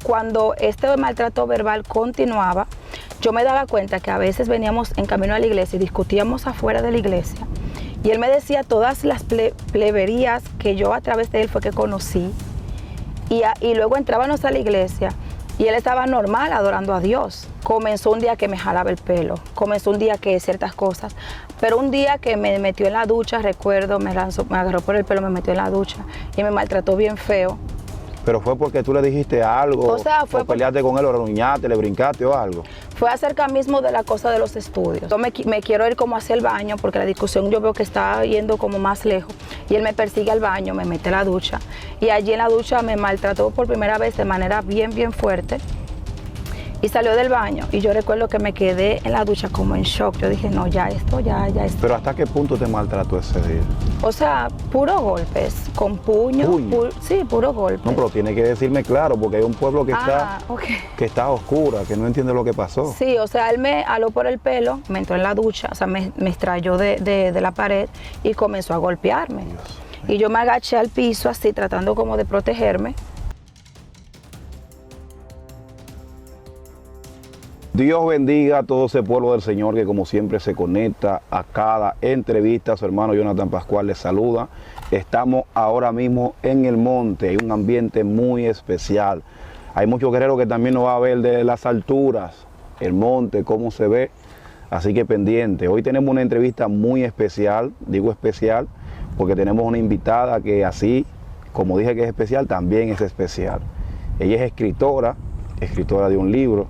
cuando este maltrato verbal continuaba, yo me daba cuenta que a veces veníamos en camino a la iglesia y discutíamos afuera de la iglesia. Y él me decía todas las pleberías que yo a través de él fue que conocí. Y luego entrábamos a la iglesia y él estaba normal adorando a Dios. Comenzó un día que me jalaba el pelo, comenzó un día que ciertas cosas, pero un día que me metió en la ducha, recuerdo, me agarró por el pelo, me metió en la ducha y me maltrató bien feo. ¿Pero fue porque tú le dijiste algo? O sea, fue o peleaste con él, o ruñaste, le brincaste o algo. Fue acerca mismo de la cosa de los estudios. Yo me quiero ir como hacia el baño porque la discusión yo veo que está yendo como más lejos. Y él me persigue al baño, me mete a la ducha. Y allí en la ducha me maltrató por primera vez de manera bien fuerte. Y salió del baño y yo recuerdo que me quedé en la ducha como en shock. Yo dije, no, ya esto. ¿Pero hasta qué punto te maltrató ese día? O sea, puros golpes, con puño. Sí, puros golpes. No, pero tiene que decirme claro, porque hay un pueblo que okay, que está a oscura, que no entiende lo que pasó. Sí, o sea, él me aló por el pelo, me entró en la ducha, o sea, me extrayó de la pared y comenzó a golpearme. Dios. Y yo me agaché al piso así, tratando como de protegerme. Dios bendiga a todo ese pueblo del Señor que como siempre se conecta a cada entrevista. Su hermano Jonathan Pascual les saluda. Estamos ahora mismo en el monte, hay un ambiente muy especial. Hay muchos guerreros que también nos va a ver de las alturas, el monte, cómo se ve. Así que pendiente. Hoy tenemos una entrevista muy especial, digo especial, porque tenemos una invitada que así, como dije que es especial, también es especial. Ella es escritora de un libro.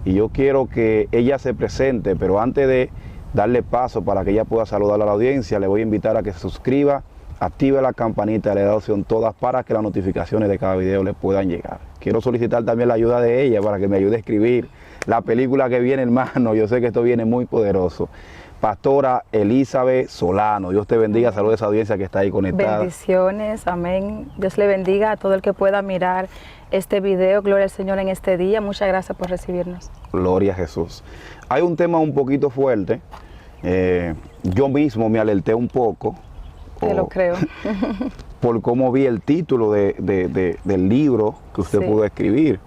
Y yo quiero que ella se presente, pero antes de darle paso para que ella pueda saludar a la audiencia, le voy a invitar a que se suscriba, active la campanita, le da opción todas para que las notificaciones de cada video le puedan llegar. Quiero solicitar también la ayuda de ella para que me ayude a escribir la película que viene, hermano. Yo sé que esto viene muy poderoso. Pastora Elizabeth Solano, Dios te bendiga, saludos a esa audiencia que está ahí conectada. Bendiciones, amén. Dios le bendiga a todo el que pueda mirar este video. Gloria al Señor en este día. Muchas gracias por recibirnos. Gloria a Jesús. Hay un tema un poquito fuerte. Yo mismo me alerté un poco. Te lo creo. Por cómo vi el título del libro que usted pudo escribir.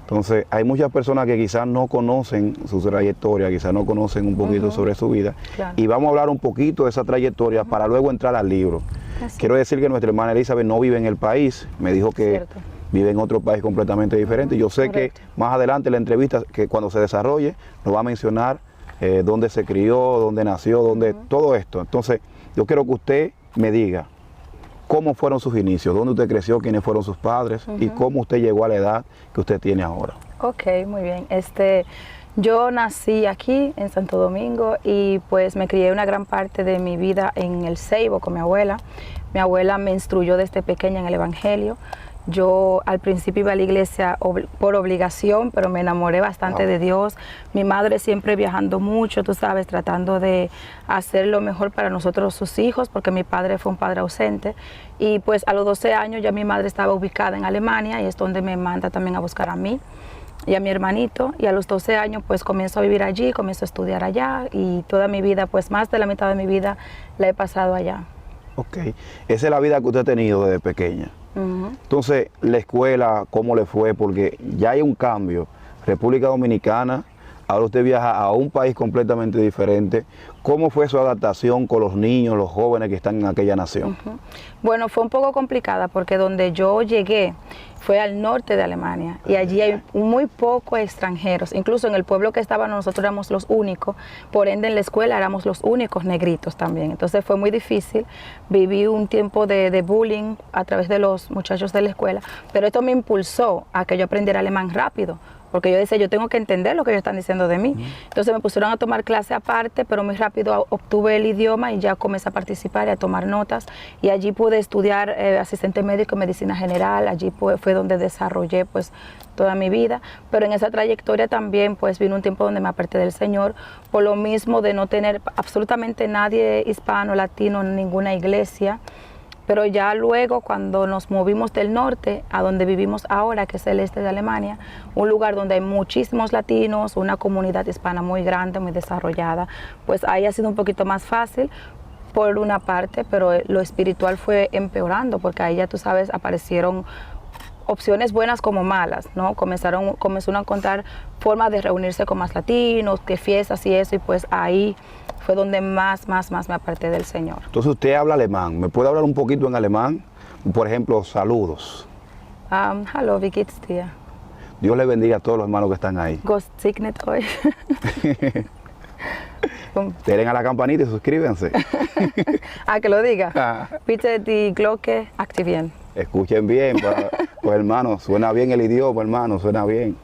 Entonces, hay muchas personas que quizás no conocen su trayectoria, quizás no conocen un poquito sobre su vida. Claro. Y vamos a hablar un poquito de esa trayectoria para luego entrar al libro. Así. Quiero decir que nuestra hermana Elizabeth no vive en el país. Me dijo que vive en otro país completamente diferente. Yo sé que más adelante en la entrevista, que cuando se desarrolle, nos va a mencionar dónde se crió, dónde nació, dónde todo esto. Entonces, yo quiero que usted me diga cómo fueron sus inicios, dónde usted creció, quiénes fueron sus padres y cómo usted llegó a la edad que usted tiene ahora. Ok, muy bien. Yo nací aquí en Santo Domingo y pues me crié una gran parte de mi vida en el Ceibo con mi abuela. Mi abuela me instruyó desde pequeña en el Evangelio. Yo al principio iba a la iglesia por obligación, pero me enamoré bastante de Dios. Mi madre siempre viajando mucho, tú sabes, tratando de hacer lo mejor para nosotros, sus hijos, porque mi padre fue un padre ausente. Y pues a los 12 años ya mi madre estaba ubicada en Alemania y es donde me manda también a buscar a mí y a mi hermanito. Y a los 12 años pues comienzo a vivir allí, comienzo a estudiar allá y toda mi vida, pues más de la mitad de mi vida la he pasado allá. Ok, esa es la vida que usted ha tenido desde pequeña. Entonces, la escuela, ¿cómo le fue? Porque ya hay un cambio. República Dominicana, ahora usted viaja a un país completamente diferente. ¿Cómo fue su adaptación con los niños, los jóvenes que están en aquella nación? Bueno, fue un poco complicada porque donde yo llegué fue al norte de Alemania y allí hay muy pocos extranjeros. Incluso en el pueblo que estábamos nosotros éramos los únicos, por ende en la escuela éramos los únicos negritos también. Entonces fue muy difícil, viví un tiempo de bullying a través de los muchachos de la escuela, pero esto me impulsó a que yo aprendiera alemán rápido. Porque yo decía, yo tengo que entender lo que ellos están diciendo de mí. Entonces me pusieron a tomar clase aparte, pero muy rápido obtuve el idioma y ya comencé a participar y a tomar notas. Y allí pude estudiar asistente médico en medicina general, allí fue donde desarrollé pues toda mi vida. Pero en esa trayectoria también pues vino un tiempo donde me aparté del Señor, por lo mismo de no tener absolutamente nadie hispano, latino en ninguna iglesia. Pero ya luego cuando nos movimos del norte a donde vivimos ahora, que es el este de Alemania, un lugar donde hay muchísimos latinos, una comunidad hispana muy grande, muy desarrollada, pues ahí ha sido un poquito más fácil por una parte, pero lo espiritual fue empeorando porque ahí ya tú sabes aparecieron opciones buenas como malas, ¿no? Comenzaron a encontrar formas de reunirse con más latinos, que fiestas y eso, y pues ahí fue donde más me aparté del Señor. Entonces usted habla alemán, ¿me puede hablar un poquito en alemán? Por ejemplo, saludos. Hallo, wie geht's dir? Dios le bendiga a todos los hermanos que están ahí. Gott segnet euch. Denle a la campanita y suscríbanse. Que lo diga. Bitte die Glocke aktivieren. Escuchen bien, pues hermano, suena bien el idioma, hermano, suena bien.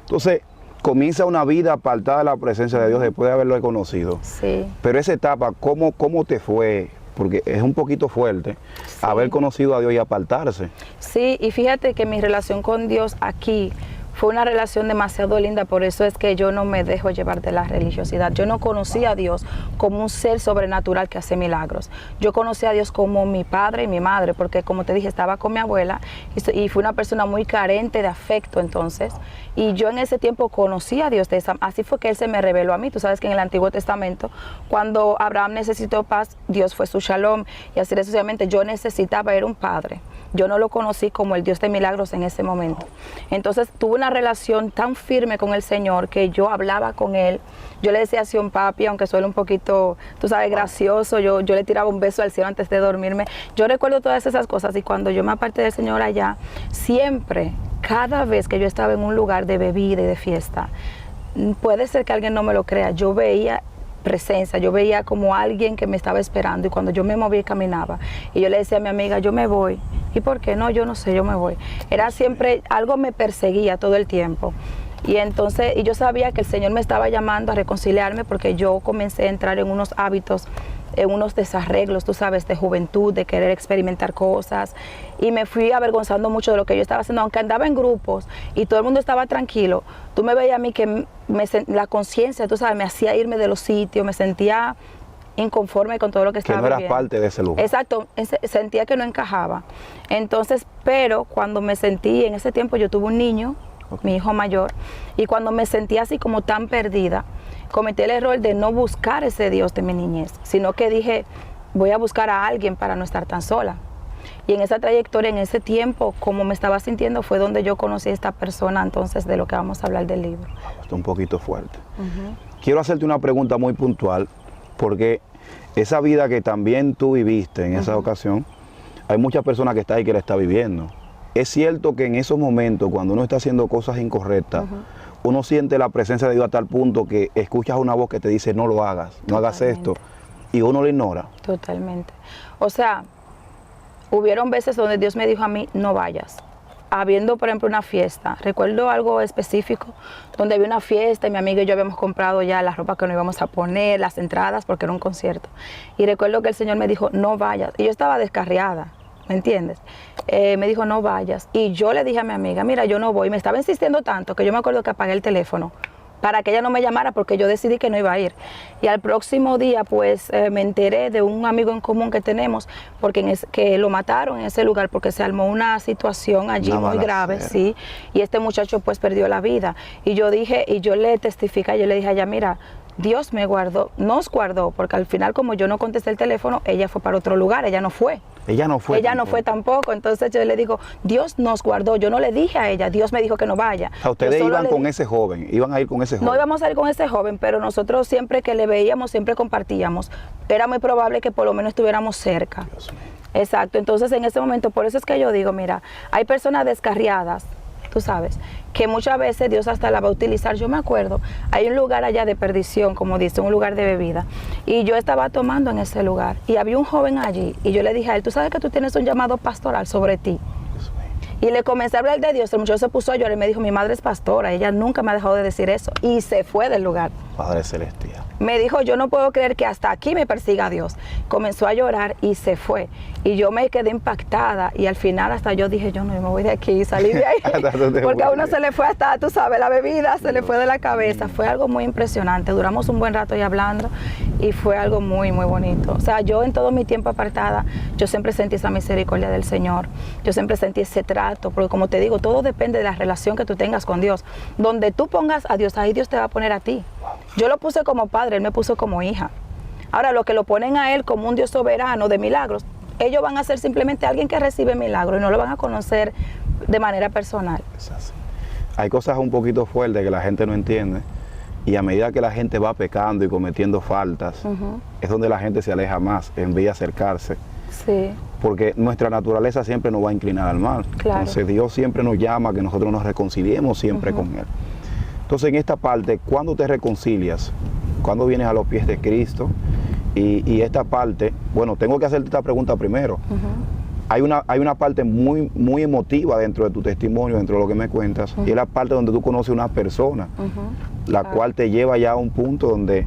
Entonces, comienza una vida apartada de la presencia de Dios después de haberlo conocido. Sí. Pero esa etapa, ¿cómo te fue? Porque es un poquito fuerte haber conocido a Dios y apartarse. Sí, y fíjate que mi relación con Dios aquí fue una relación demasiado linda, por eso es que yo no me dejo llevar de la religiosidad. Yo no conocí a Dios como un ser sobrenatural que hace milagros. Yo conocí a Dios como mi padre y mi madre, porque como te dije, estaba con mi abuela y fue una persona muy carente de afecto entonces. Y yo en ese tiempo conocí a Dios, así fue que Él se me reveló a mí. Tú sabes que en el Antiguo Testamento, cuando Abraham necesitó paz, Dios fue su shalom. Y así sucesivamente yo necesitaba, era un padre. Yo no lo conocí como el Dios de milagros en ese momento. Entonces tuve una relación tan firme con el Señor que yo hablaba con Él. Yo le decía así a un papi, aunque suele un poquito, tú sabes, gracioso. Yo le tiraba un beso al cielo antes de dormirme. Yo recuerdo todas esas cosas y cuando yo me aparté del Señor allá, siempre, cada vez que yo estaba en un lugar de bebida y de fiesta, puede ser que alguien no me lo crea, yo veía presencia, yo veía como alguien que me estaba esperando y cuando yo me movía y caminaba y yo le decía a mi amiga, yo me voy. ¿Y por qué? No, yo no sé, yo me voy. Era siempre, algo me perseguía todo el tiempo. Y entonces, y yo sabía que el Señor me estaba llamando a reconciliarme porque yo comencé a entrar en unos hábitos, en unos desarreglos, tú sabes, de juventud, de querer experimentar cosas. Y me fui avergonzando mucho de lo que yo estaba haciendo, aunque andaba en grupos y todo el mundo estaba tranquilo. Tú me veías a mí que la conciencia, tú sabes, me hacía irme de los sitios, me sentía inconforme con todo lo que estaba viviendo. Que no eras parte de ese lugar. Exacto, sentía que no encajaba. Entonces, pero cuando me sentí, en ese tiempo yo tuve un niño, mi hijo mayor, y cuando me sentí así como tan perdida, cometí el error de no buscar ese Dios de mi niñez, sino que dije, voy a buscar a alguien para no estar tan sola. Y en esa trayectoria, en ese tiempo, como me estaba sintiendo, fue donde yo conocí a esta persona, entonces, de lo que vamos a hablar del libro. Está un poquito fuerte. Quiero hacerte una pregunta muy puntual, porque esa vida que también tú viviste en esa ocasión, hay muchas personas que están ahí que la están viviendo. Es cierto que en esos momentos, cuando uno está haciendo cosas incorrectas, uno siente la presencia de Dios a tal punto que escuchas una voz que te dice, no lo hagas, no hagas esto, y uno lo ignora. Totalmente. O sea, hubieron veces donde Dios me dijo a mí, no vayas. Habiendo, por ejemplo, una fiesta, recuerdo algo específico, donde había una fiesta y mi amiga y yo habíamos comprado ya la ropa que nos íbamos a poner, las entradas, porque era un concierto. Y recuerdo que el Señor me dijo, no vayas. Y yo estaba descarriada, ¿me entiendes? Me dijo, no vayas. Y yo le dije a mi amiga, mira, yo no voy. Me estaba insistiendo tanto que yo me acuerdo que apagué el teléfono para que ella no me llamara porque yo decidí que no iba a ir. Y al próximo día, pues, me enteré de un amigo en común que tenemos, porque que lo mataron en ese lugar porque se armó una situación allí muy grave, sí, y este muchacho, pues, perdió la vida. Y yo dije, y yo le testifiqué, yo le dije a ella, mira, Dios me guardó, nos guardó, porque al final, como yo no contesté el teléfono, ella fue para otro lugar, ella no fue. Ella no fue. Ella no fue tampoco. Entonces yo le digo, Dios nos guardó. Yo no le dije a ella, Dios me dijo que no vaya. O sea, ustedes iban con ese joven, iban a ir con ese joven. No íbamos a ir con ese joven, pero nosotros siempre que le veíamos, siempre compartíamos. Era muy probable que por lo menos estuviéramos cerca. Dios mío. Exacto. Entonces en ese momento, por eso es que yo digo, mira, hay personas descarriadas, tú sabes, que muchas veces Dios hasta la va a utilizar. Yo me acuerdo, hay un lugar allá de perdición, como dice, un lugar de bebida, y yo estaba tomando en ese lugar, y había un joven allí, y yo le dije a él, tú sabes que tú tienes un llamado pastoral sobre ti. Y le comencé a hablar de Dios, el muchacho se puso a llorar y me dijo, mi madre es pastora, ella nunca me ha dejado de decir eso, y se fue del lugar. Padre Celestial. Me dijo, yo no puedo creer que hasta aquí me persiga Dios. Comenzó a llorar y se fue. Y yo me quedé impactada y al final hasta yo dije, yo no me voy de aquí y salí de ahí. Porque a uno se le fue hasta, tú sabes, la bebida se le fue de la cabeza. Fue algo muy impresionante. Duramos un buen rato ahí hablando y fue algo muy, muy bonito. O sea, yo en todo mi tiempo apartada, yo siempre sentí esa misericordia del Señor. Yo siempre sentí ese trato, porque como te digo, todo depende de la relación que tú tengas con Dios. Donde tú pongas a Dios, ahí Dios te va a poner a ti. Yo lo puse como padre, Él me puso como hija. Ahora, los que lo ponen a Él como un Dios soberano de milagros, ellos van a ser simplemente alguien que recibe milagros y no lo van a conocer de manera personal. Es así. Hay cosas un poquito fuertes que la gente no entiende, y a medida que la gente va pecando y cometiendo faltas, es donde la gente se aleja más en vez de acercarse. Sí. Porque nuestra naturaleza siempre nos va a inclinar al mal. Claro. Entonces Dios siempre nos llama a que nosotros nos reconciliemos siempre con Él. Entonces en esta parte, ¿cuándo te reconcilias? ¿Cuándo vienes a los pies de Cristo? Y esta parte, bueno, tengo que hacerte esta pregunta primero. Hay una parte muy, muy emotiva dentro de tu testimonio, dentro de lo que me cuentas, y es la parte donde tú conoces una persona, la cual te lleva ya a un punto donde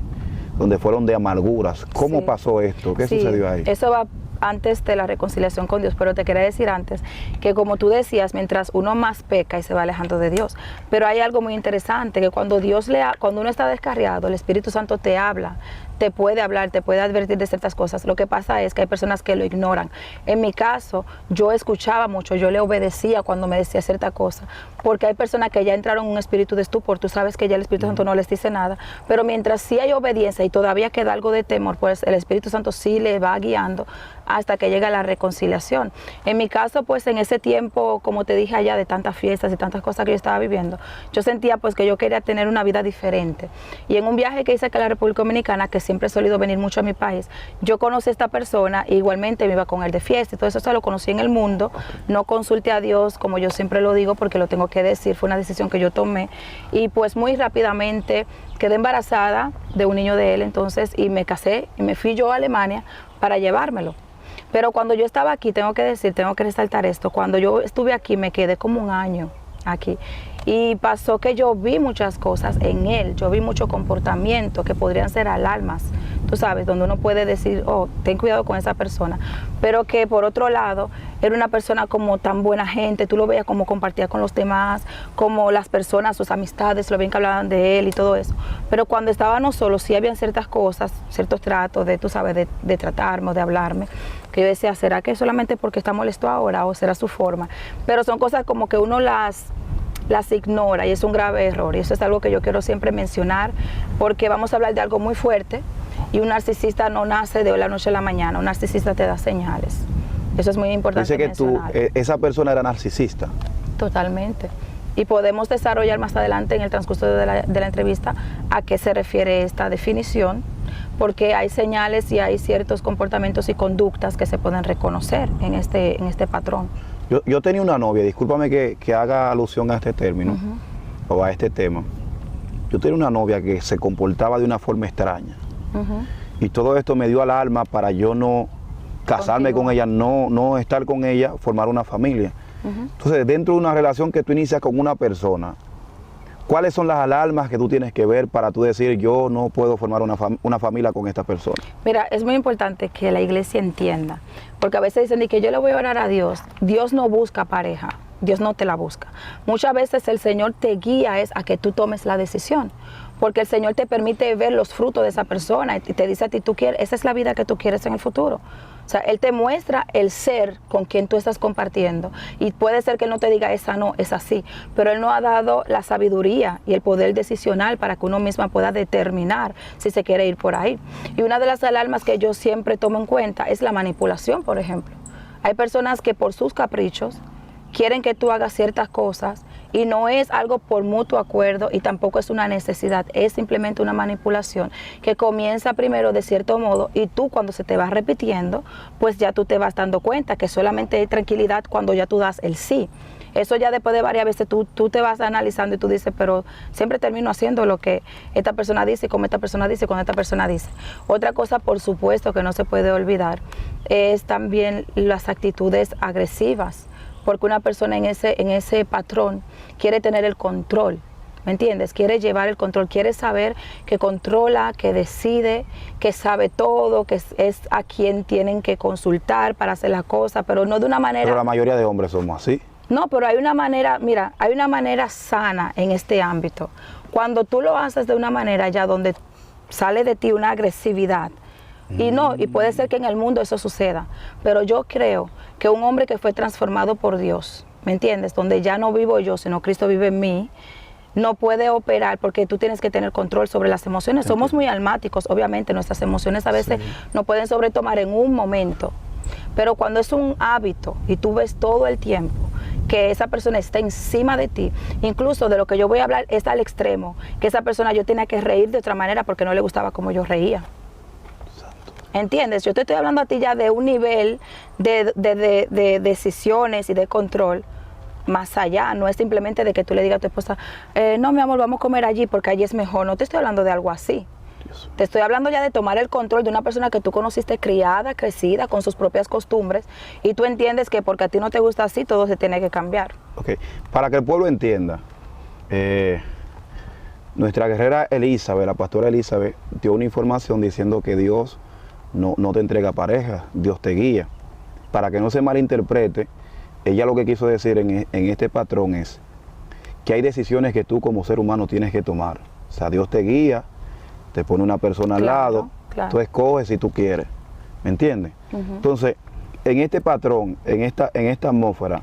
fueron de amarguras. ¿Cómo pasó esto? ¿Qué sucedió ahí? Eso va antes de la reconciliación con Dios, pero te quería decir antes que, como tú decías, mientras uno más peca y se va alejando de Dios, pero hay algo muy interesante, que cuando uno está descarriado, el Espíritu Santo te habla, te puede hablar, te puede advertir de ciertas cosas. Lo que pasa es que hay personas que lo ignoran. En mi caso, yo escuchaba mucho, yo le obedecía cuando me decía cierta cosa, porque hay personas que ya entraron en un espíritu de estupor, tú sabes que ya el Espíritu Santo no les dice nada, pero mientras sí hay obediencia y todavía queda algo de temor, pues el Espíritu Santo sí le va guiando hasta que llega la reconciliación. En mi caso, pues en ese tiempo, como te dije allá, de tantas fiestas y tantas cosas que yo estaba viviendo, yo sentía pues que yo quería tener una vida diferente. Y en un viaje que hice acá a la República Dominicana, que siempre he solido venir mucho a mi país, yo conocí a esta persona y igualmente me iba con él de fiesta y todo eso, lo conocí en el mundo. No consulté a Dios, como yo siempre lo digo, porque lo tengo que decir, fue una decisión que yo tomé, y pues muy rápidamente quedé embarazada de un niño de él entonces, y me casé y me fui yo a Alemania para llevármelo. Pero cuando yo estaba aquí, tengo que resaltar esto, cuando yo estuve aquí me quedé como un año aquí. Y pasó que yo vi muchas cosas en él, yo vi mucho comportamiento que podrían ser alarmas, tú sabes, donde uno puede decir, oh, ten cuidado con esa persona, pero que por otro lado era una persona como tan buena gente, tú lo veías como compartía con los demás, como las personas, sus amistades, lo bien que hablaban de él y todo eso. Pero cuando estábamos solos sí habían ciertas cosas, ciertos tratos de, tú sabes, de tratarme o de hablarme, que yo decía, ¿será que solamente porque está molesto ahora o será su forma? Pero son cosas como que uno las ignora, y es un grave error, y eso es algo que yo quiero siempre mencionar, porque vamos a hablar de algo muy fuerte, y un narcisista no nace de la noche a la mañana, un narcisista te da señales. Eso es muy importante mencionar. Dice que esa persona era narcisista. Totalmente. Y podemos desarrollar más adelante en el transcurso de la entrevista a qué se refiere esta definición, porque hay señales y hay ciertos comportamientos y conductas que se pueden reconocer en este patrón. Yo tenía una novia, discúlpame que haga alusión a este término o a este tema. Yo tenía una novia que se comportaba de una forma extraña. Y todo esto me dio al alma para yo no casarme con ella, no estar con ella, formar una familia. Entonces, dentro de una relación que tú inicias con una persona, ¿cuáles son las alarmas que tú tienes que ver para tú decir, yo no puedo formar una familia con esta persona? Mira, es muy importante que la iglesia entienda, porque a veces dicen que yo le voy a orar a Dios. Dios no busca pareja, Dios no te la busca. Muchas veces el Señor te guía a que tú tomes la decisión, porque el Señor te permite ver los frutos de esa persona y te dice a ti, tú quieres, esa es la vida que tú quieres en el futuro. O sea, Él te muestra el ser con quien tú estás compartiendo, y puede ser que Él no te diga esa no, es así, pero Él nos ha dado la sabiduría y el poder decisional para que uno misma pueda determinar si se quiere ir por ahí. Y una de las alarmas que yo siempre tomo en cuenta es la manipulación, por ejemplo. Hay personas que por sus caprichos quieren que tú hagas ciertas cosas, y no es algo por mutuo acuerdo y tampoco es una necesidad, es simplemente una manipulación que comienza primero de cierto modo, y tú cuando se te va repitiendo, pues ya tú te vas dando cuenta que solamente hay tranquilidad cuando ya tú das el sí. Eso ya después de varias veces tú te vas analizando y tú dices, pero siempre termino haciendo lo que esta persona dice, como esta persona dice, cuando esta persona dice. Otra cosa, por supuesto, que no se puede olvidar es también las actitudes agresivas, porque una persona en ese patrón quiere tener el control, ¿me entiendes? Quiere llevar el control, quiere saber que controla, que decide, que sabe todo, que es a quien tienen que consultar para hacer las cosas, pero no de una manera... Pero la mayoría de hombres somos así. No, pero hay una manera, mira, hay una manera sana en este ámbito. Cuando tú lo haces de una manera ya donde sale de ti una agresividad, y puede ser que en el mundo eso suceda, pero yo creo que un hombre que fue transformado por Dios, ¿me entiendes? Donde ya no vivo yo, sino Cristo vive en mí, no puede operar, porque tú tienes que tener control sobre las emociones. Somos muy almáticos, obviamente, nuestras emociones a veces no pueden sobretomar en un momento, pero cuando es un hábito y tú ves todo el tiempo que esa persona esté encima de ti. Incluso de lo que yo voy a hablar es al extremo, que esa persona yo tenía que reír de otra manera porque no le gustaba como yo reía. ¿Entiendes? Yo te estoy hablando a ti ya de un nivel de decisiones y de control más allá. No es simplemente de que tú le digas a tu esposa, no, mi amor, vamos a comer allí porque allí es mejor. No te estoy hablando de algo así. Te estoy hablando ya de tomar el control de una persona que tú conociste criada, crecida, con sus propias costumbres, y tú entiendes que porque a ti no te gusta así, todo se tiene que cambiar. Ok, para que el pueblo entienda, nuestra guerrera Elizabeth, la pastora Elizabeth, dio una información diciendo que Dios no te entrega pareja, Dios te guía. Para que no se malinterprete, ella lo que quiso decir en este patrón es que hay decisiones que tú como ser humano tienes que tomar. O sea, Dios te guía, te pone una persona al lado, tú escoges si tú quieres, ¿me entiendes? Entonces, en este patrón, en esta atmósfera,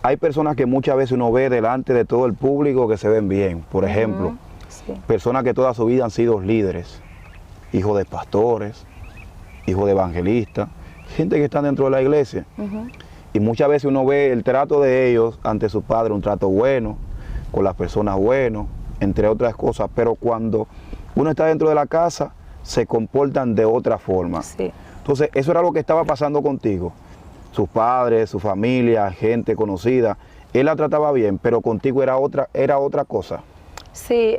hay personas que muchas veces uno ve delante de todo el público que se ven bien. Por ejemplo, personas que toda su vida han sido líderes, hijos de pastores, hijos de evangelistas, gente que está dentro de la iglesia. Y muchas veces uno ve el trato de ellos ante su padre, un trato bueno, con las personas buenas, entre otras cosas, pero cuando uno está dentro de la casa, se comportan de otra forma. Entonces, eso era lo que estaba pasando contigo. Sus padres, su familia, gente conocida, él la trataba bien, pero contigo era otra cosa. Sí,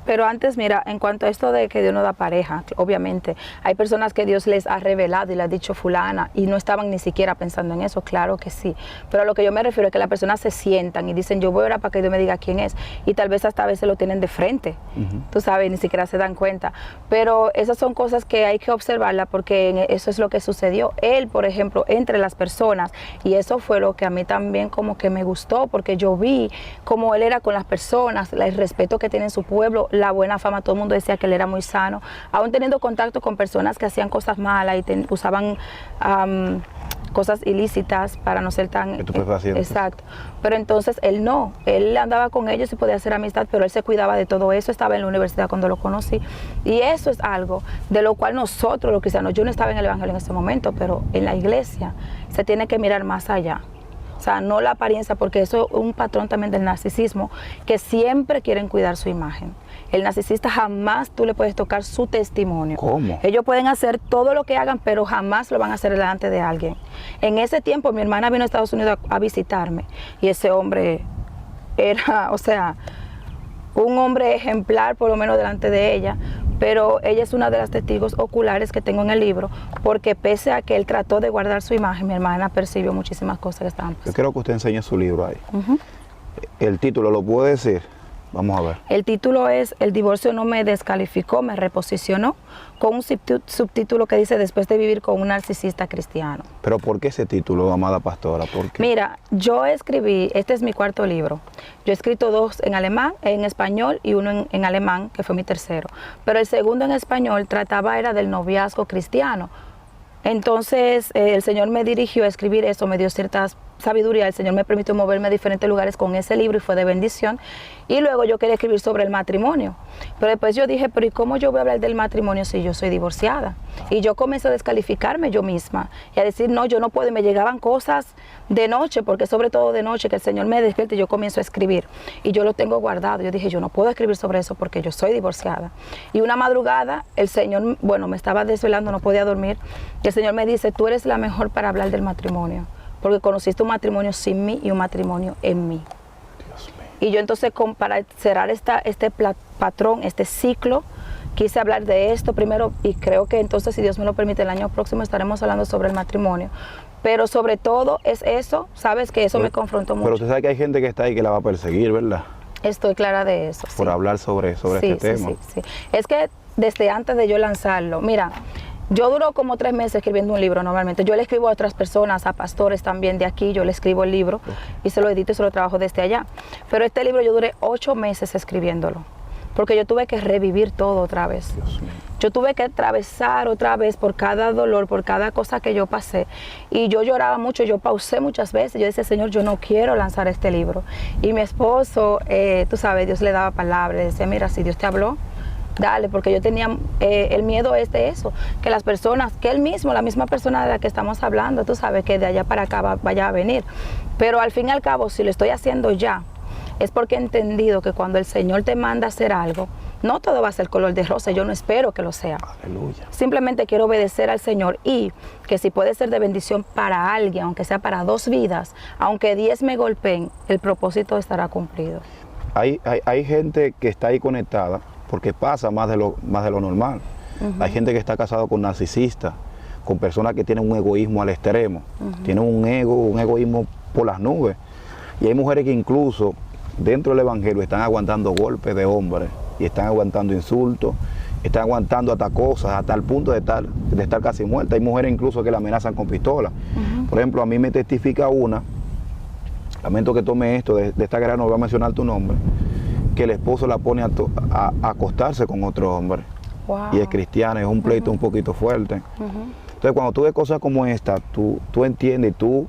pero antes, mira, en cuanto a esto de que Dios no da pareja, obviamente, hay personas que Dios les ha revelado y les ha dicho fulana y no estaban ni siquiera pensando en eso, claro que sí. Pero a lo que yo me refiero es que las personas se sientan y dicen, yo voy a orar para que Dios me diga quién es. Y tal vez hasta a veces lo tienen de frente, tú sabes, ni siquiera se dan cuenta. Pero esas son cosas que hay que observarlas porque eso es lo que sucedió. Él, por ejemplo, entre las personas, y eso fue lo que a mí también como que me gustó, porque yo vi cómo él era con las personas, el respeto que tiene en su pueblo, la buena fama, todo el mundo decía que él era muy sano, aún teniendo contacto con personas que hacían cosas malas y usaban cosas ilícitas para no ser tan... Exacto. Pero entonces él no, él andaba con ellos y podía hacer amistad, pero él se cuidaba de todo eso, estaba en la universidad cuando lo conocí. Y eso es algo de lo cual nosotros los cristianos, yo no estaba en el evangelio en ese momento, pero en la iglesia se tiene que mirar más allá. O sea, no la apariencia, porque eso es un patrón también del narcisismo, que siempre quieren cuidar su imagen. El narcisista jamás tú le puedes tocar su testimonio. ¿Cómo? Ellos pueden hacer todo lo que hagan, pero jamás lo van a hacer delante de alguien. En ese tiempo mi hermana vino a Estados Unidos a visitarme y ese hombre era, o sea, un hombre ejemplar por lo menos delante de ella, pero ella es una de las testigos oculares que tengo en el libro, porque pese a que él trató de guardar su imagen, mi hermana percibió muchísimas cosas que estaban pasando. Yo quiero que usted enseñe su libro ahí. El título, ¿lo puede decir? Vamos a ver. El título es El divorcio no me descalificó, me reposicionó, con un subtítulo que dice Después de vivir con un narcisista cristiano. ¿Pero por qué ese título, amada pastora? ¿Por qué? Mira, yo escribí, este es mi cuarto libro. Yo he escrito 2 en alemán, en español y uno en alemán, que fue mi tercero. Pero el segundo en español era del noviazgo cristiano. Entonces el Señor me dirigió a escribir eso, me dio cierta sabiduría, el Señor me permitió moverme a diferentes lugares con ese libro y fue de bendición. Y luego yo quería escribir sobre el matrimonio, pero después yo dije, pero ¿y cómo yo voy a hablar del matrimonio si yo soy divorciada? Y yo comencé a descalificarme yo misma y a decir, no, yo no puedo, y me llegaban cosas de noche, porque sobre todo de noche que el Señor me despierte y yo comienzo a escribir y yo lo tengo guardado. Yo dije, yo no puedo escribir sobre eso porque yo soy divorciada. Y una madrugada el Señor, bueno, me estaba desvelando, no podía dormir, y el Señor me dice, tú eres la mejor para hablar del matrimonio, porque conociste un matrimonio sin mí y un matrimonio en mí. Dios mío. Y yo entonces, para cerrar este patrón, este ciclo, quise hablar de esto primero, y creo que entonces, si Dios me lo permite, el año próximo estaremos hablando sobre el matrimonio. Pero sobre todo es eso, sabes que eso me confrontó mucho. Pero usted sabe que hay gente que está ahí que la va a perseguir, ¿verdad? Estoy clara de eso. Por hablar sobre este tema. Sí. Es que desde antes de yo lanzarlo, mira, yo duro como 3 meses escribiendo un libro normalmente. Yo le escribo a otras personas, a pastores también de aquí, yo le escribo el libro y se lo edito y se lo trabajo desde allá. Pero este libro yo duré 8 meses escribiéndolo, porque yo tuve que revivir todo otra vez. Yo tuve que atravesar otra vez por cada dolor, por cada cosa que yo pasé. Y yo lloraba mucho, yo pausé muchas veces. Yo decía, Señor, yo no quiero lanzar este libro. Y mi esposo, tú sabes, Dios le daba palabras, le decía, mira, si Dios te habló, dale, porque yo tenía el miedo es de eso, que las personas, que él mismo, la misma persona de la que estamos hablando, tú sabes, que de allá para acá vaya a venir. Pero al fin y al cabo, si lo estoy haciendo ya, es porque he entendido que cuando el Señor te manda a hacer algo, no todo va a ser color de rosa, yo no espero que lo sea. Aleluya. Simplemente quiero obedecer al Señor y que si puede ser de bendición para alguien, aunque sea para 2 vidas, aunque 10 me golpeen, el propósito estará cumplido. Hay gente que está ahí conectada porque pasa más de lo normal. Hay gente que está casado con narcisistas, con personas que tienen un egoísmo al extremo, tienen un egoísmo por las nubes. Y hay mujeres que incluso dentro del evangelio están aguantando golpes de hombres y están aguantando insultos, están aguantando hasta cosas, hasta el punto de estar casi muerta. Hay mujeres incluso que la amenazan con pistola. Por ejemplo, a mí me testifica una, lamento que tome esto, de esta guerra no voy a mencionar tu nombre, que el esposo la pone a acostarse con otro hombre. Wow. Y es cristiana, es un pleito un poquito fuerte. Entonces cuando tú ves cosas como esta, tú entiendes y tú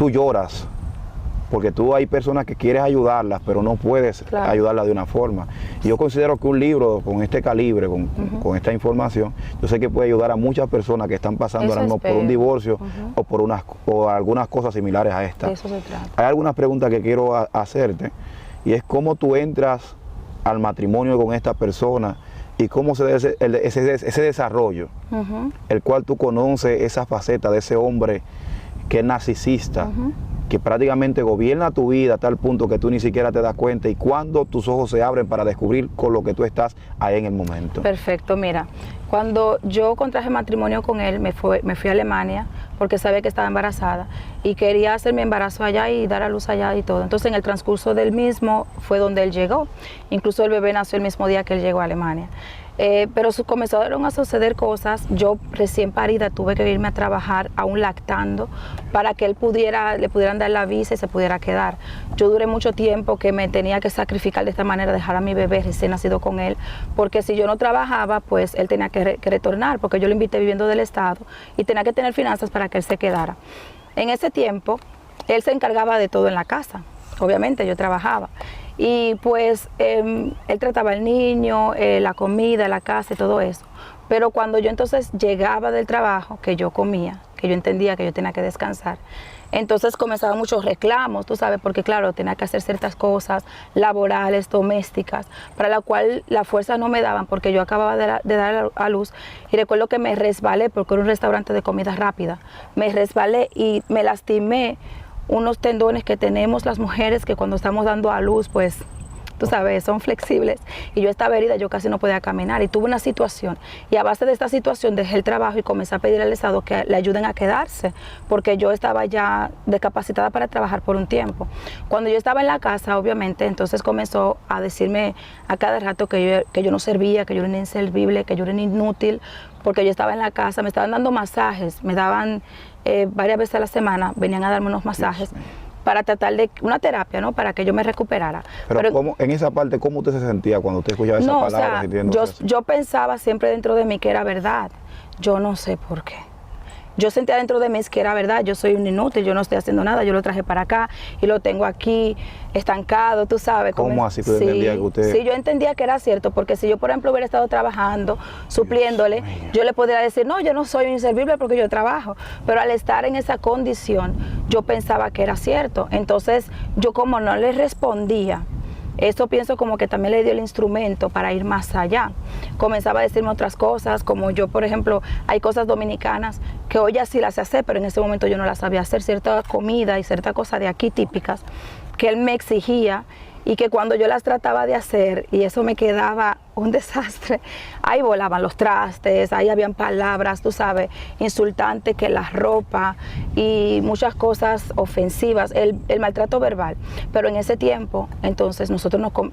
lloras, porque tú hay personas que quieres ayudarlas, pero no puedes ayudarlas de una forma. Y yo considero que un libro con este calibre, con esta información, yo sé que puede ayudar a muchas personas que están pasando ahora mismo por un divorcio o algunas cosas similares a esta. De eso se trata. Hay algunas preguntas que quiero hacerte, y es cómo tú entras al matrimonio con esta persona y cómo se da ese desarrollo, el cual tú conoces esa faceta de ese hombre que es narcisista, que prácticamente gobierna tu vida a tal punto que tú ni siquiera te das cuenta, y cuando tus ojos se abren para descubrir con lo que tú estás ahí en el momento. Perfecto, mira, cuando yo contraje matrimonio con él, me fui a Alemania porque sabía que estaba embarazada y quería hacer mi embarazo allá y dar a luz allá y todo. Entonces en el transcurso del mismo fue donde él llegó, incluso el bebé nació el mismo día que él llegó a Alemania. Pero comenzaron a suceder cosas. Yo recién parida tuve que irme a trabajar aún lactando para que le pudieran dar la visa y se pudiera quedar. Yo duré mucho tiempo que me tenía que sacrificar de esta manera, dejar a mi bebé recién nacido con él, porque si yo no trabajaba, pues él tenía que retornar, porque yo lo invité viviendo del Estado y tenía que tener finanzas para que él se quedara. En ese tiempo, él se encargaba de todo en la casa. Obviamente yo trabajaba. Y pues él trataba al niño, la comida, la casa y todo eso. Pero cuando yo entonces llegaba del trabajo, que yo comía, que yo entendía que yo tenía que descansar, entonces comenzaban muchos reclamos, tú sabes, porque claro, tenía que hacer ciertas cosas laborales, domésticas, para la cual la fuerza no me daban, porque yo acababa de dar a luz. Y recuerdo que me resbalé, porque era un restaurante de comida rápida, me resbalé y me lastimé unos tendones que tenemos las mujeres, que cuando estamos dando a luz, pues, tú sabes, son flexibles. Y yo estaba herida, yo casi no podía caminar. Y tuve una situación. Y a base de esta situación dejé el trabajo y comencé a pedir al Estado que le ayuden a quedarse, porque yo estaba ya discapacitada para trabajar por un tiempo. Cuando yo estaba en la casa, obviamente, entonces comenzó a decirme a cada rato que yo no servía, que yo era inservible, que yo era inútil, porque yo estaba en la casa, me estaban dando masajes, me daban varias veces a la semana, venían a darme unos masajes para tratar de una terapia, ¿no? Para que yo me recuperara. Pero ¿cómo, en esa parte, cómo usted se sentía cuando usted escuchaba esas palabras? O sea, yo pensaba siempre dentro de mí que era verdad. Yo no sé por qué. Yo sentía dentro de mí que era verdad, yo soy un inútil, yo no estoy haciendo nada, yo lo traje para acá y lo tengo aquí estancado, tú sabes. ¿Cómo así tú entendías que usted...? Sí, yo entendía que era cierto, porque si yo, por ejemplo, hubiera estado trabajando, supliéndole, yo le podría decir, no, yo no soy inservible porque yo trabajo, pero al estar en esa condición, yo pensaba que era cierto. Entonces, yo como no le respondía, eso pienso como que también le dio el instrumento para ir más allá. Comenzaba a decirme otras cosas, como yo, por ejemplo, hay cosas dominicanas que hoy ya sí las sé hacer, pero en ese momento yo no las sabía hacer, cierta comida y cierta cosa de aquí típicas, que él me exigía y que cuando yo las trataba de hacer, y eso me quedaba un desastre, ahí volaban los trastes, ahí habían palabras, tú sabes, insultantes, que la ropa y muchas cosas ofensivas, el maltrato verbal. Pero en ese tiempo, entonces,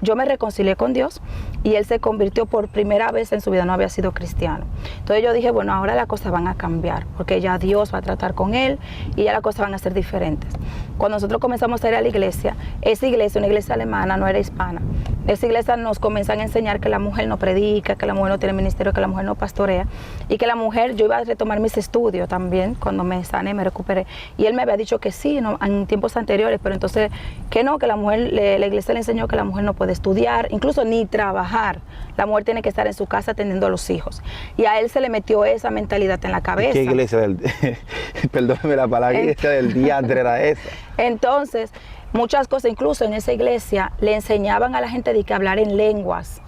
yo me reconcilié con Dios y él se convirtió por primera vez en su vida, no había sido cristiano. Entonces yo dije, bueno, ahora las cosas van a cambiar, porque ya Dios va a tratar con él y ya las cosas van a ser diferentes. Cuando nosotros comenzamos a ir a la iglesia, esa iglesia, una iglesia alemana, no era hispana, esa iglesia nos comienzan a enseñar que la mujer no predica, que la mujer no tiene ministerio, que la mujer no pastorea y que la mujer, yo iba a retomar mis estudios también cuando me sané, me recuperé. Y él me había dicho que sí, ¿no? En tiempos anteriores, pero entonces que no, que la mujer, la iglesia le enseñó que la mujer no puede estudiar, incluso ni trabajar. La mujer tiene que estar en su casa atendiendo a los hijos. Y a él se le metió esa mentalidad en la cabeza. ¿Qué iglesia del, perdóneme la palabra, qué iglesia del diantre era esa? Entonces, muchas cosas, incluso en esa iglesia, le enseñaban a la gente de que hablar en lenguas.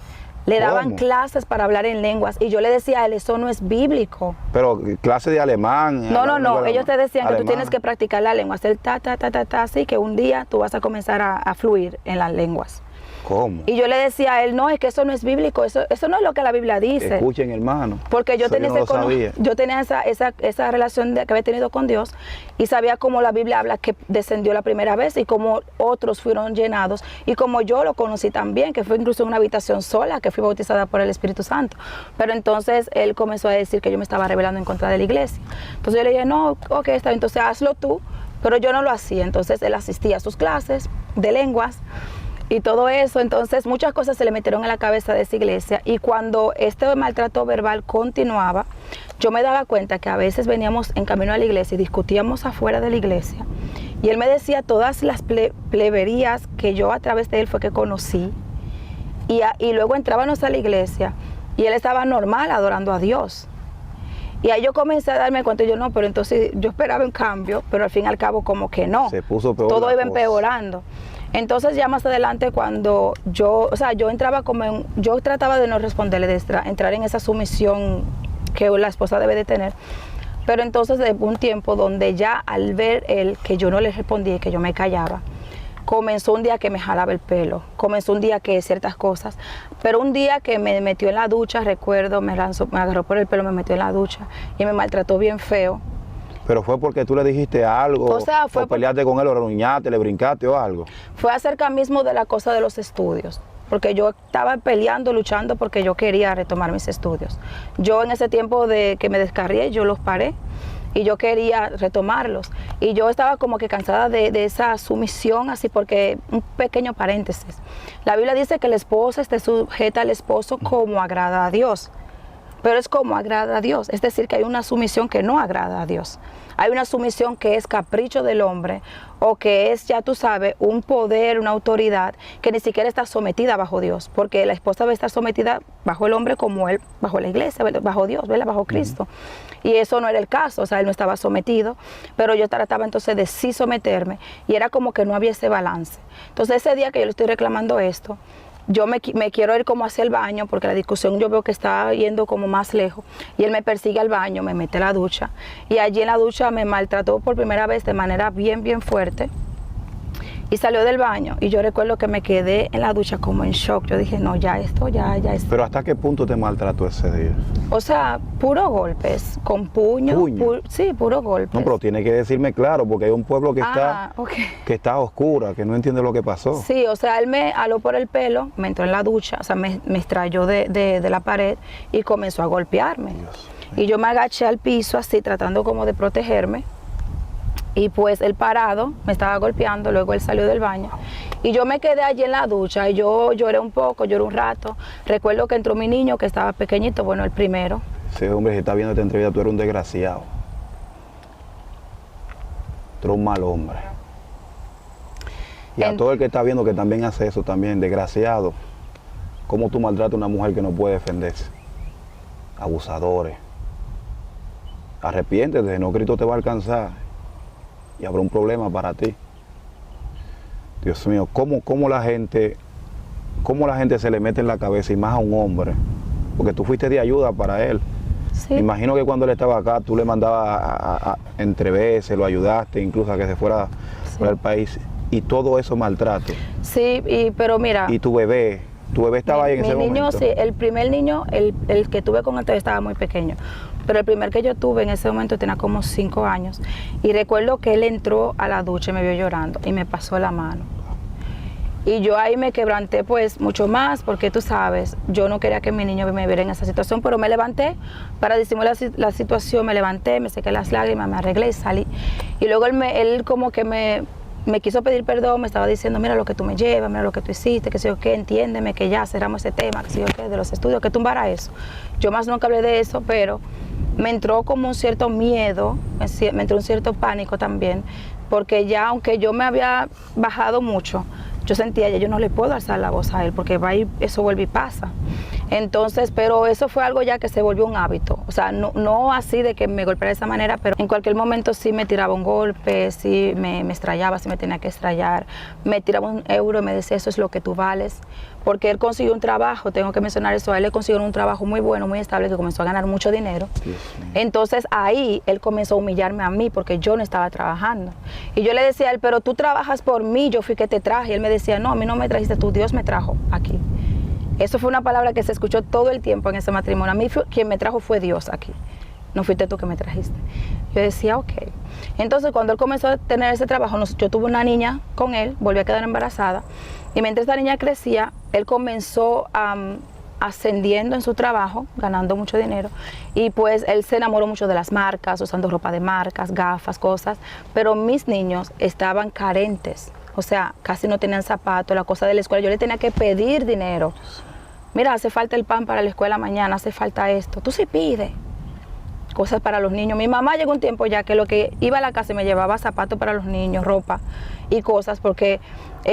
Le daban clases para hablar en lenguas. Y yo le decía a él, eso no es bíblico. Pero clase de alemán. No. Ellos te decían que tú tienes que practicar la lengua. Hacer así que un día tú vas a comenzar a fluir en las lenguas. ¿Cómo? Y yo le decía a él, no, es que eso no es bíblico, eso no es lo que la Biblia dice. Escuchen, hermano. Porque yo tenía, esa relación que había tenido con Dios y sabía cómo la Biblia habla que descendió la primera vez y cómo otros fueron llenados y como yo lo conocí también, que fue incluso en una habitación sola, que fui bautizada por el Espíritu Santo. Pero entonces él comenzó a decir que yo me estaba rebelando en contra de la iglesia. Entonces yo le dije, no, ok, está bien, entonces hazlo tú, pero yo no lo hacía. Entonces él asistía a sus clases de lenguas y todo eso, entonces muchas cosas se le metieron en la cabeza de esa iglesia y cuando este maltrato verbal continuaba, yo me daba cuenta que a veces veníamos en camino a la iglesia y discutíamos afuera de la iglesia y él me decía todas las pleberías que yo a través de él fue que conocí y luego entrábamos a la iglesia y él estaba normal adorando a Dios. Y ahí yo comencé a darme cuenta, yo no, pero entonces yo esperaba un cambio, pero al fin y al cabo como que no. Se puso peor. Todo iba empeorando. Entonces ya más adelante cuando yo entraba yo trataba de no responderle, de entrar en esa sumisión que la esposa debe de tener. Pero entonces de un tiempo donde ya al ver él que yo no le respondía y que yo me callaba, comenzó un día que me jalaba el pelo, comenzó un día que ciertas cosas, pero un día que me metió en la ducha, recuerdo, me agarró por el pelo, me metió en la ducha y me maltrató bien feo. ¿Pero fue porque tú le dijiste algo? ¿O peleaste con él, o renuñaste, le brincaste o algo? Fue acerca mismo de la cosa de los estudios, porque yo estaba peleando, luchando porque yo quería retomar mis estudios. Yo en ese tiempo de que me descarrié, yo los paré y yo quería retomarlos. Y yo estaba como que cansada de esa sumisión, así porque, un pequeño paréntesis, la Biblia dice que la esposa esté sujeta al esposo como agrada a Dios. Pero es como agrada a Dios, es decir, que hay una sumisión que no agrada a Dios. Hay una sumisión que es capricho del hombre o que es, ya tú sabes, un poder, una autoridad que ni siquiera está sometida bajo Dios, porque la esposa debe estar sometida bajo el hombre como él, bajo la iglesia, bajo Dios, ¿verdad? Bajo Cristo. Y eso no era el caso, o sea, él no estaba sometido, pero yo trataba entonces de sí someterme y era como que no había ese balance. Entonces ese día que yo le estoy reclamando esto, yo me quiero ir como hacia el baño porque la discusión yo veo que está yendo como más lejos y él me persigue al baño, me mete a la ducha y allí en la ducha me maltrató por primera vez de manera bien fuerte y salió del baño y yo recuerdo que me quedé en la ducha como en shock. Yo dije, no, ya esto. ¿Pero hasta qué punto te maltrató ese día? O sea, puros golpes, con puño. Sí, puros golpes. No, pero tiene que decirme claro, porque hay un pueblo que que está a oscura, que no entiende lo que pasó. Sí, o sea, él me aló por el pelo, me entró en la ducha, o sea, me extrayó de la pared y comenzó a golpearme. Y yo me agaché al piso así, tratando como de protegerme. Y pues él parado me estaba golpeando, luego él salió del baño y yo me quedé allí en la ducha y yo lloré un poco, lloré un rato. Recuerdo que entró mi niño que estaba pequeñito, bueno, el primero. Ese hombre que está viendo esta entrevista, tú eres un desgraciado. Tú eres un mal hombre. Y a todo el que está viendo que también hace eso también, desgraciado. ¿Cómo tú maltratas a una mujer que no puede defenderse? Abusadores. Arrepiéntete, no, Cristo te va a alcanzar. Y habrá un problema para ti. Dios mío, ¿cómo la gente se le mete en la cabeza, y más a un hombre? Porque tú fuiste de ayuda para él. Sí. Me imagino que cuando él estaba acá, tú le mandabas entre veces, lo ayudaste, incluso a que se fuera del país. Y todo eso maltrato. Sí, pero mira. Y tu bebé estaba ahí en ese momento. Mi niño, sí, el primer niño, el que tuve con él estaba muy pequeño. Pero el primer que yo tuve en ese momento tenía como 5 años. Y recuerdo que él entró a la ducha y me vio llorando y me pasó la mano. Y yo ahí me quebranté pues mucho más porque tú sabes, yo no quería que mi niño me viera en esa situación, pero me levanté para disimular la situación, me levanté, me sequé las lágrimas, me arreglé y salí. Y luego él como que me me quiso pedir perdón, me estaba diciendo, mira lo que tú me llevas, mira lo que tú hiciste, que sé yo qué, entiéndeme, que ya cerramos ese tema, que sé yo qué, de los estudios, que tumbara eso. Yo más nunca hablé de eso, pero me entró como un cierto miedo, me entró un cierto pánico también, porque ya aunque yo me había bajado mucho, yo sentía, ya yo no le puedo alzar la voz a él, porque va y eso vuelve y pasa. Entonces, pero eso fue algo ya que se volvió un hábito. O sea, no así de que me golpeara de esa manera, pero en cualquier momento sí me tiraba un golpe, sí me estrellaba, sí me tenía que estrellar. Me tiraba un euro y me decía, eso es lo que tú vales. Porque él consiguió un trabajo, tengo que mencionar eso, a él le consiguió un trabajo muy bueno, muy estable, que comenzó a ganar mucho dinero. Entonces ahí él comenzó a humillarme a mí porque yo no estaba trabajando. Y yo le decía a él, pero tú trabajas por mí, yo fui que te traje. Y él me decía, no, a mí no me trajiste tú, Dios me trajo aquí. Eso fue una palabra que se escuchó todo el tiempo en ese matrimonio. A mí quien me trajo fue Dios aquí. No fuiste tú que me trajiste. Yo decía, ok. Entonces, cuando él comenzó a tener ese trabajo, yo tuve una niña con él, volví a quedar embarazada. Y mientras esta niña crecía, él comenzó ascendiendo en su trabajo, ganando mucho dinero. Y pues él se enamoró mucho de las marcas, usando ropa de marcas, gafas, cosas. Pero mis niños estaban carentes. O sea, casi no tenían zapatos, la cosa de la escuela. Yo le tenía que pedir dinero. Mira, hace falta el pan para la escuela mañana, hace falta esto. Tú sí pides cosas para los niños. Mi mamá llegó un tiempo ya que lo que iba a la casa me llevaba zapatos para los niños, ropa y cosas, porque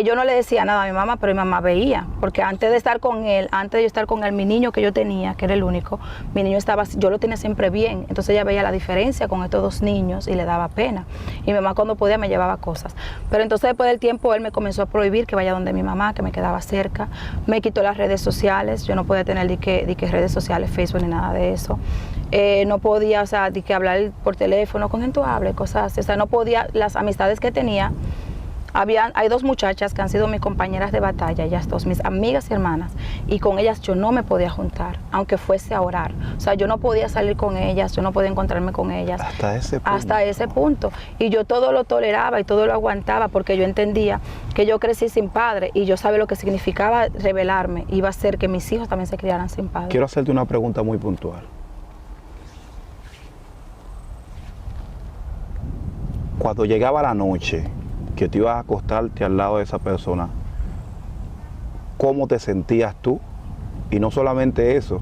yo no le decía nada a mi mamá, pero mi mamá veía, porque antes de estar con él, antes de yo estar con él, mi niño que yo tenía, que era el único, mi niño estaba, yo lo tenía siempre bien, entonces ella veía la diferencia con estos dos niños y le daba pena. Y mi mamá cuando podía me llevaba cosas. Pero entonces después del tiempo él me comenzó a prohibir que vaya donde mi mamá, que me quedaba cerca, me quitó las redes sociales, yo no podía tener ni que redes sociales, Facebook ni nada de eso. No podía, o sea, de que hablar por teléfono, con quien tú hables, cosas así. O sea, no podía, las amistades que tenía, hay dos muchachas que han sido mis compañeras de batalla, ellas dos, mis amigas y hermanas, y con ellas yo no me podía juntar, aunque fuese a orar. O sea, yo no podía salir con ellas, yo no podía encontrarme con ellas. Hasta ese punto. Hasta ese punto. Y yo todo lo toleraba y todo lo aguantaba porque yo entendía que yo crecí sin padre y yo sabía lo que significaba rebelarme. Iba a ser que mis hijos también se criaran sin padre. Quiero hacerte una pregunta muy puntual. Cuando llegaba la noche, que te ibas a acostarte al lado de esa persona, ¿cómo te sentías tú? Y no solamente eso,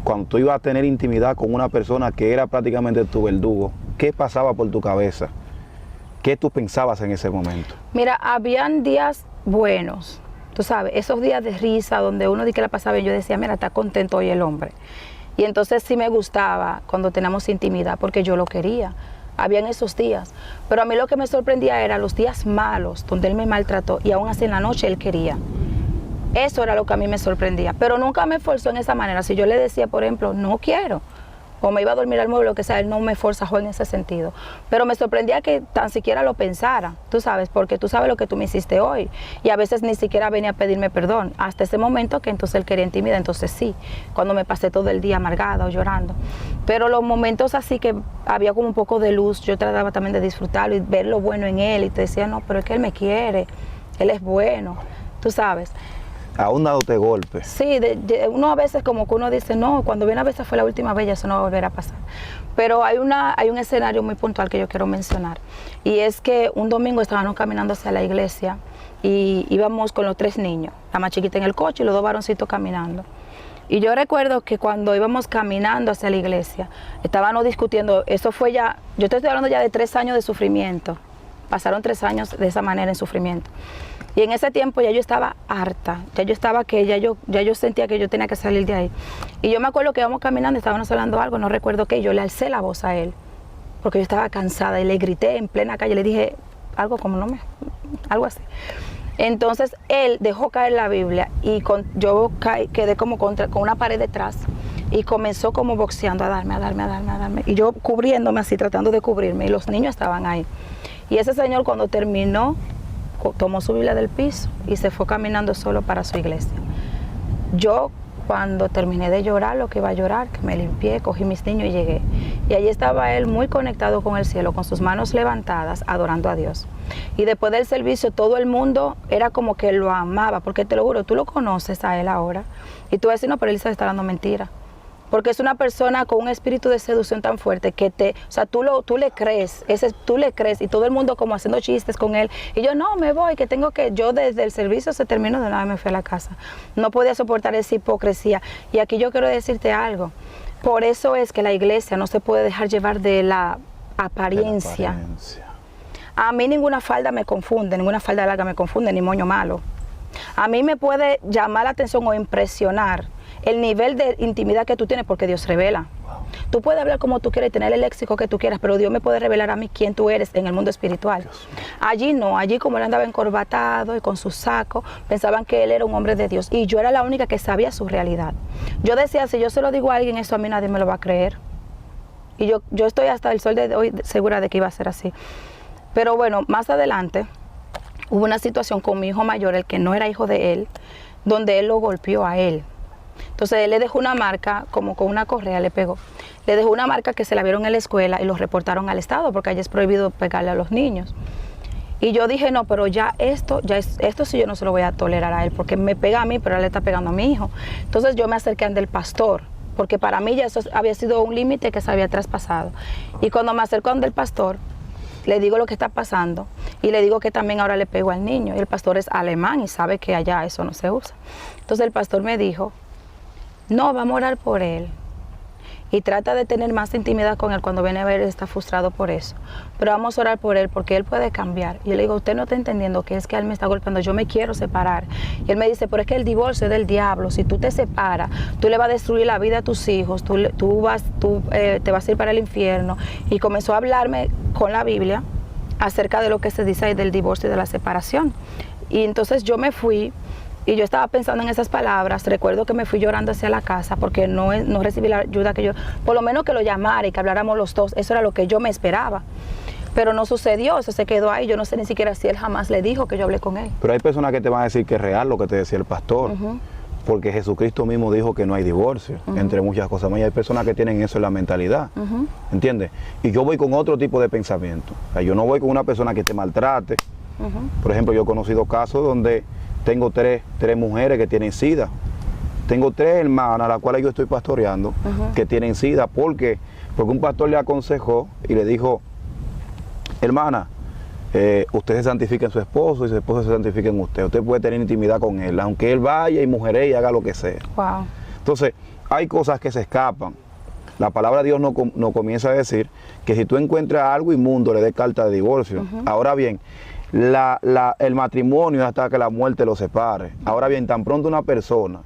cuando tú ibas a tener intimidad con una persona que era prácticamente tu verdugo, ¿qué pasaba por tu cabeza? ¿Qué tú pensabas en ese momento? Mira, habían días buenos, tú sabes, esos días de risa donde uno di que la pasaba y yo decía, mira, está contento hoy el hombre. Y entonces sí me gustaba cuando teníamos intimidad porque yo lo quería. Habían esos días, pero a mí lo que me sorprendía era los días malos, donde él me maltrató y aún así en la noche él quería. Eso era lo que a mí me sorprendía, pero nunca me forzó en esa manera. Si yo le decía, por ejemplo, no quiero, o me iba a dormir al mueble, lo que sea, él no me forzó en ese sentido. Pero me sorprendía que tan siquiera lo pensara, tú sabes, porque tú sabes lo que tú me hiciste hoy. Y a veces ni siquiera venía a pedirme perdón, hasta ese momento que entonces él quería intimidad, entonces sí, cuando me pasé todo el día amargada o llorando. Pero los momentos así que había como un poco de luz, yo trataba también de disfrutarlo y ver lo bueno en él y te decía, no, pero es que él me quiere, él es bueno, tú sabes. ¿Aún dándote golpes? Sí, uno a veces como que uno dice, no, cuando viene a veces fue la última vez, eso no va a volver a pasar. Pero hay un escenario muy puntual que yo quiero mencionar. Y es que un domingo estábamos caminando hacia la iglesia y íbamos con los 3 niños, la más chiquita en el coche y los 2 varoncitos caminando. Y yo recuerdo que cuando íbamos caminando hacia la iglesia, estábamos discutiendo, eso fue ya, yo te estoy hablando ya de 3 años de sufrimiento. Pasaron 3 años de esa manera en sufrimiento. Y en ese tiempo ya yo estaba harta, ya yo sentía que yo tenía que salir de ahí. Y yo me acuerdo que íbamos caminando, estábamos hablando algo, no recuerdo qué, yo le alcé la voz a él, porque yo estaba cansada y le grité en plena calle, le dije algo como algo así. Entonces él dejó caer la Biblia y yo quedé como con una pared detrás y comenzó como boxeando a darme. Y yo cubriéndome así, tratando de cubrirme y los niños estaban ahí. Y ese señor cuando terminó, tomó su Biblia del piso y se fue caminando solo para su iglesia. Yo cuando terminé de llorar, lo que iba a llorar, que me limpié, cogí mis niños y llegué. Y allí estaba él muy conectado con el cielo, con sus manos levantadas, adorando a Dios. Y después del servicio, todo el mundo era como que lo amaba, porque te lo juro, tú lo conoces a él ahora. Y tú vas a decir, no, pero él se está dando mentira. porque es una persona con un espíritu de seducción tan fuerte que o sea, tú le crees, tú le crees, y todo el mundo como haciendo chistes con él, y yo no, me voy, yo desde el servicio se terminó, de nada me fui a la casa, no podía soportar esa hipocresía. Y aquí yo quiero decirte algo, por eso es que la iglesia no se puede dejar llevar de la apariencia. A mí ninguna falda me confunde, ninguna falda larga me confunde, ni moño malo. A mí me puede llamar la atención o impresionar el nivel de intimidad que tú tienes, porque Dios revela. Tú puedes hablar como tú quieras y tener el léxico que tú quieras, pero Dios me puede revelar a mí quién tú eres en el mundo espiritual. Allí no, allí como él andaba encorbatado y con su saco, pensaban que él era un hombre de Dios, y yo era la única que sabía su realidad. Yo decía, si yo se lo digo a alguien, eso a mí nadie me lo va a creer. Y yo estoy hasta el sol de hoy segura de que iba a ser así. Pero bueno, más adelante hubo una situación con mi hijo mayor, el que no era hijo de él, donde él lo golpeó a él. Entonces él le dejó una marca, como con una correa le pegó. Le dejó una marca que se la vieron en la escuela y lo reportaron al Estado, porque allí es prohibido pegarle a los niños. Y yo dije, no, pero esto sí yo no se lo voy a tolerar a él, porque me pega a mí, pero él le está pegando a mi hijo. Entonces yo me acerqué ante el pastor, porque para mí ya eso había sido un límite que se había traspasado. Y cuando me acerco ante el pastor, le digo lo que está pasando y le digo que también ahora le pego al niño. Y el pastor es alemán y sabe que allá eso no se usa. Entonces el pastor me dijo, no, vamos a orar por él y trata de tener más intimidad con él cuando viene a ver, está frustrado por eso. Pero vamos a orar por él porque él puede cambiar. Y yo le digo, usted no está entendiendo que es que él me está golpeando, yo me quiero separar. Y él me dice, pero es que el divorcio es del diablo, si tú te separas, tú le vas a destruir la vida a tus hijos, tú te vas a ir para el infierno. Y comenzó a hablarme con la Biblia acerca de lo que se dice ahí del divorcio y de la separación. Y entonces yo me fui. Y yo estaba pensando en esas palabras. Recuerdo que me fui llorando hacia la casa porque no recibí la ayuda que yo, por lo menos que lo llamara y que habláramos los dos. Eso era lo que yo me esperaba. Pero no sucedió, eso se quedó ahí. Yo no sé ni siquiera si él jamás le dijo que yo hablé con él. Pero hay personas que te van a decir que es real lo que te decía el pastor. Porque Jesucristo mismo dijo que no hay divorcio, entre muchas cosas más. Y hay personas que tienen eso en la mentalidad, ¿entiendes? Y yo voy con otro tipo de pensamiento. O sea, yo no voy con una persona que te maltrate. Por ejemplo, yo he conocido casos donde tengo tres mujeres que tienen SIDA. Tengo 3 hermanas a las cuales yo estoy pastoreando que tienen SIDA. ¿Por qué? Porque un pastor le aconsejó y le dijo, hermana, usted se santifica en su esposo y su esposo se santifica en usted. Usted puede tener intimidad con él, aunque él vaya y mujeree y haga lo que sea. Wow. Entonces, hay cosas que se escapan. La palabra de Dios nos comienza a decir que si tú encuentras algo inmundo, le des carta de divorcio. Ahora bien, el matrimonio hasta que la muerte lo separe. Ahora bien, tan pronto una persona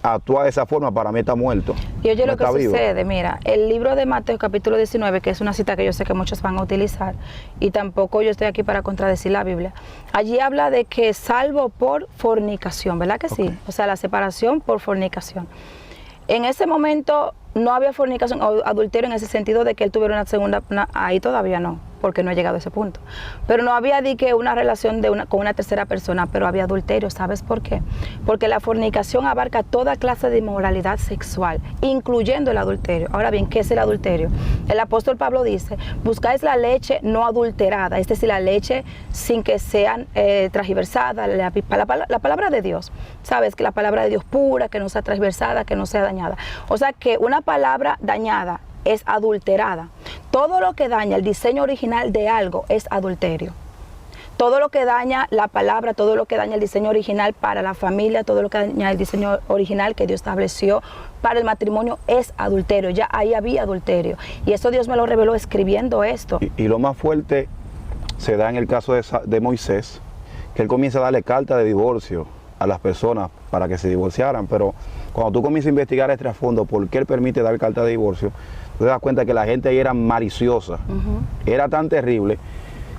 actúa de esa forma, para mí está muerto. Y oye, lo que sucede, mira, el libro de Mateo capítulo 19, que es una cita que yo sé que muchos van a utilizar, y tampoco yo estoy aquí para contradecir la Biblia, allí habla de que salvo por fornicación, ¿verdad que sí? O sea, la separación por fornicación. En ese momento no había fornicación o adulterio en ese sentido de que él tuviera una segunda, ahí todavía no, porque no he llegado a ese punto. Pero no había una relación con una tercera persona, pero había adulterio. ¿Sabes por qué? Porque la fornicación abarca toda clase de inmoralidad sexual, incluyendo el adulterio. Ahora bien, ¿qué es el adulterio? El apóstol Pablo dice, buscáis la leche no adulterada, es decir, la leche sin que sean transversada, la palabra de Dios. ¿Sabes? Que la palabra de Dios pura, que no sea transversada, que no sea dañada. O sea, que una palabra dañada es adulterada. Todo lo que daña el diseño original de algo es adulterio. Todo lo que daña la palabra, todo lo que daña el diseño original para la familia, todo lo que daña el diseño original que Dios estableció para el matrimonio es adulterio. Ya ahí había adulterio. Y eso Dios me lo reveló escribiendo esto. Y lo más fuerte se da en el caso de Moisés, que él comienza a darle carta de divorcio a las personas para que se divorciaran. Pero cuando tú comienzas a investigar el trasfondo, ¿por qué él permite dar carta de divorcio? Te das cuenta que la gente ahí era maliciosa. Era tan terrible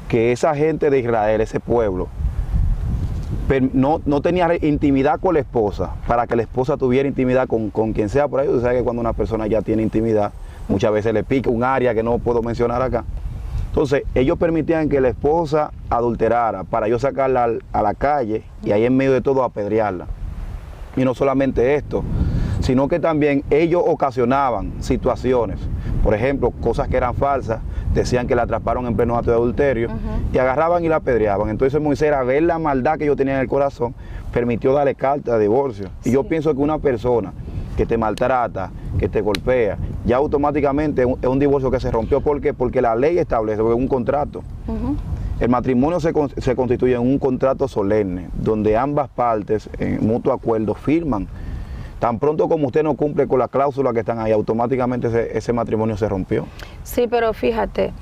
que esa gente de Israel, ese pueblo, no tenía intimidad con la esposa, para que la esposa tuviera intimidad con quien sea por ahí. Tú sabes que cuando una persona ya tiene intimidad, muchas veces le pica un área que no puedo mencionar acá. Entonces, ellos permitían que la esposa adulterara para ellos sacarla a la calle y ahí en medio de todo apedrearla. Y no solamente esto, sino que también ellos ocasionaban situaciones, por ejemplo, cosas que eran falsas, decían que la atraparon en pleno acto de adulterio y agarraban y la apedreaban. Entonces Moisés, a ver la maldad que ellos tenían en el corazón, permitió darle carta de divorcio. Y yo pienso que una persona que te maltrata, que te golpea, ya automáticamente es un divorcio que se rompió. ¿Por qué? Porque la ley establece un contrato. El matrimonio se constituye en un contrato solemne, donde ambas partes, en mutuo acuerdo, firman. Tan pronto como usted no cumple con las cláusulas que están ahí, automáticamente ese matrimonio se rompió. Sí, pero fíjate,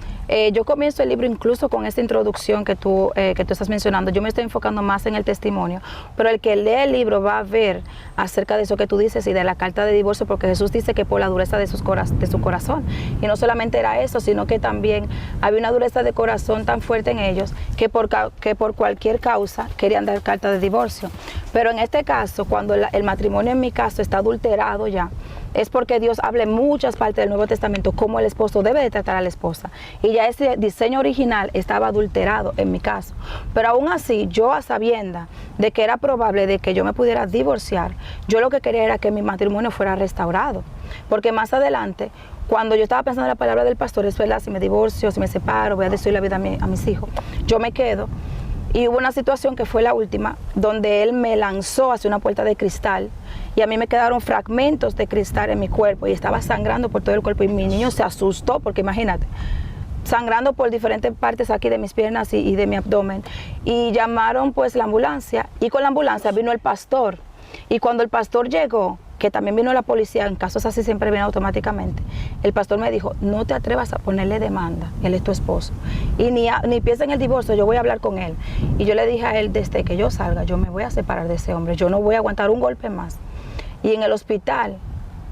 yo comienzo el libro incluso con esta introducción que tú estás mencionando. Yo me estoy enfocando más en el testimonio, pero el que lee el libro va a ver acerca de eso que tú dices y de la carta de divorcio, porque Jesús dice que por la dureza de su corazón. Y no solamente era eso, sino que también había una dureza de corazón tan fuerte en ellos que por cualquier causa querían dar carta de divorcio. Pero en este caso, cuando el matrimonio en mi caso está adulterado ya, es porque Dios habla en muchas partes del Nuevo Testamento cómo el esposo debe de tratar a la esposa. Y ya ese diseño original estaba adulterado en mi caso. Pero aún así, yo a sabiendas de que era probable de que yo me pudiera divorciar, yo lo que quería era que mi matrimonio fuera restaurado. Porque más adelante, cuando yo estaba pensando en la palabra del pastor, es verdad, si me divorcio, si me separo, voy a destruir la vida a mis hijos, yo me quedo. Y hubo una situación que fue la última, donde él me lanzó hacia una puerta de cristal y a mí me quedaron fragmentos de cristal en mi cuerpo y estaba sangrando por todo el cuerpo y mi niño se asustó porque imagínate, sangrando por diferentes partes aquí de mis piernas y de mi abdomen. Y llamaron pues la ambulancia y con la ambulancia vino el pastor y cuando el pastor llegó, que también vino la policía, en casos así siempre viene automáticamente, el pastor me dijo, no te atrevas a ponerle demanda, él es tu esposo, y ni piensa en el divorcio, yo voy a hablar con él. Y yo le dije a él, desde que yo salga, yo me voy a separar de ese hombre, yo no voy a aguantar un golpe más. Y en el hospital,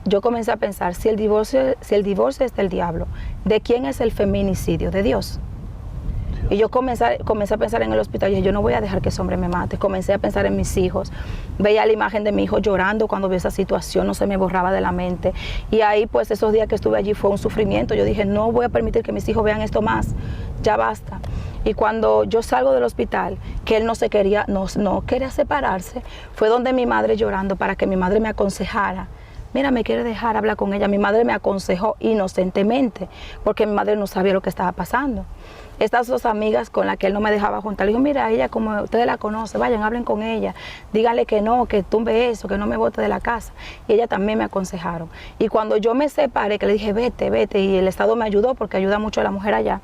yo comencé a pensar, si el divorcio es del diablo, ¿de quién es el feminicidio? ¿De Dios? Y yo comencé a pensar en el hospital y dije, yo no voy a dejar que ese hombre me mate. Comencé a pensar en mis hijos. Veía la imagen de mi hijo llorando cuando vio esa situación, no se me borraba de la mente. Y ahí pues esos días que estuve allí fue un sufrimiento. Yo dije, no voy a permitir que mis hijos vean esto más, ya basta. Y cuando yo salgo del hospital, que él no quería separarse, fue donde mi madre llorando para que mi madre me aconsejara. Mira, me quiere dejar hablar con ella. Mi madre me aconsejó inocentemente, porque mi madre no sabía lo que estaba pasando. Estas dos amigas con las que él no me dejaba juntar, le dijo, mira, ella como ustedes la conocen, vayan, hablen con ella, díganle que no, que tumbe eso, que no me bote de la casa. Y ella también me aconsejaron. Y cuando yo me separé, que le dije, vete, y el Estado me ayudó porque ayuda mucho a la mujer allá,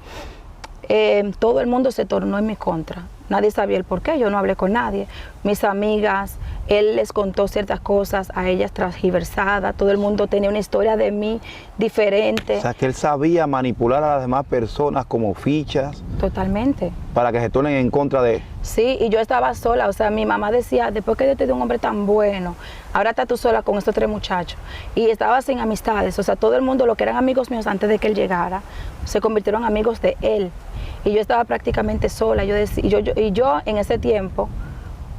todo el mundo se tornó en mi contra. Nadie sabía el por qué, yo no hablé con nadie. Mis amigas, él les contó ciertas cosas a ellas transgiversadas, todo el mundo tenía una historia de mí diferente. O sea, que él sabía manipular a las demás personas como fichas. Totalmente. Para que se tornen en contra de él. Sí, y yo estaba sola, o sea, mi mamá decía, después que Dios te dio un hombre tan bueno, ahora estás tú sola con estos 3 muchachos. Y estaba sin amistades, o sea, todo el mundo, lo que eran amigos míos antes de que él llegara, se convirtieron en amigos de él. Y yo estaba prácticamente sola, yo en ese tiempo,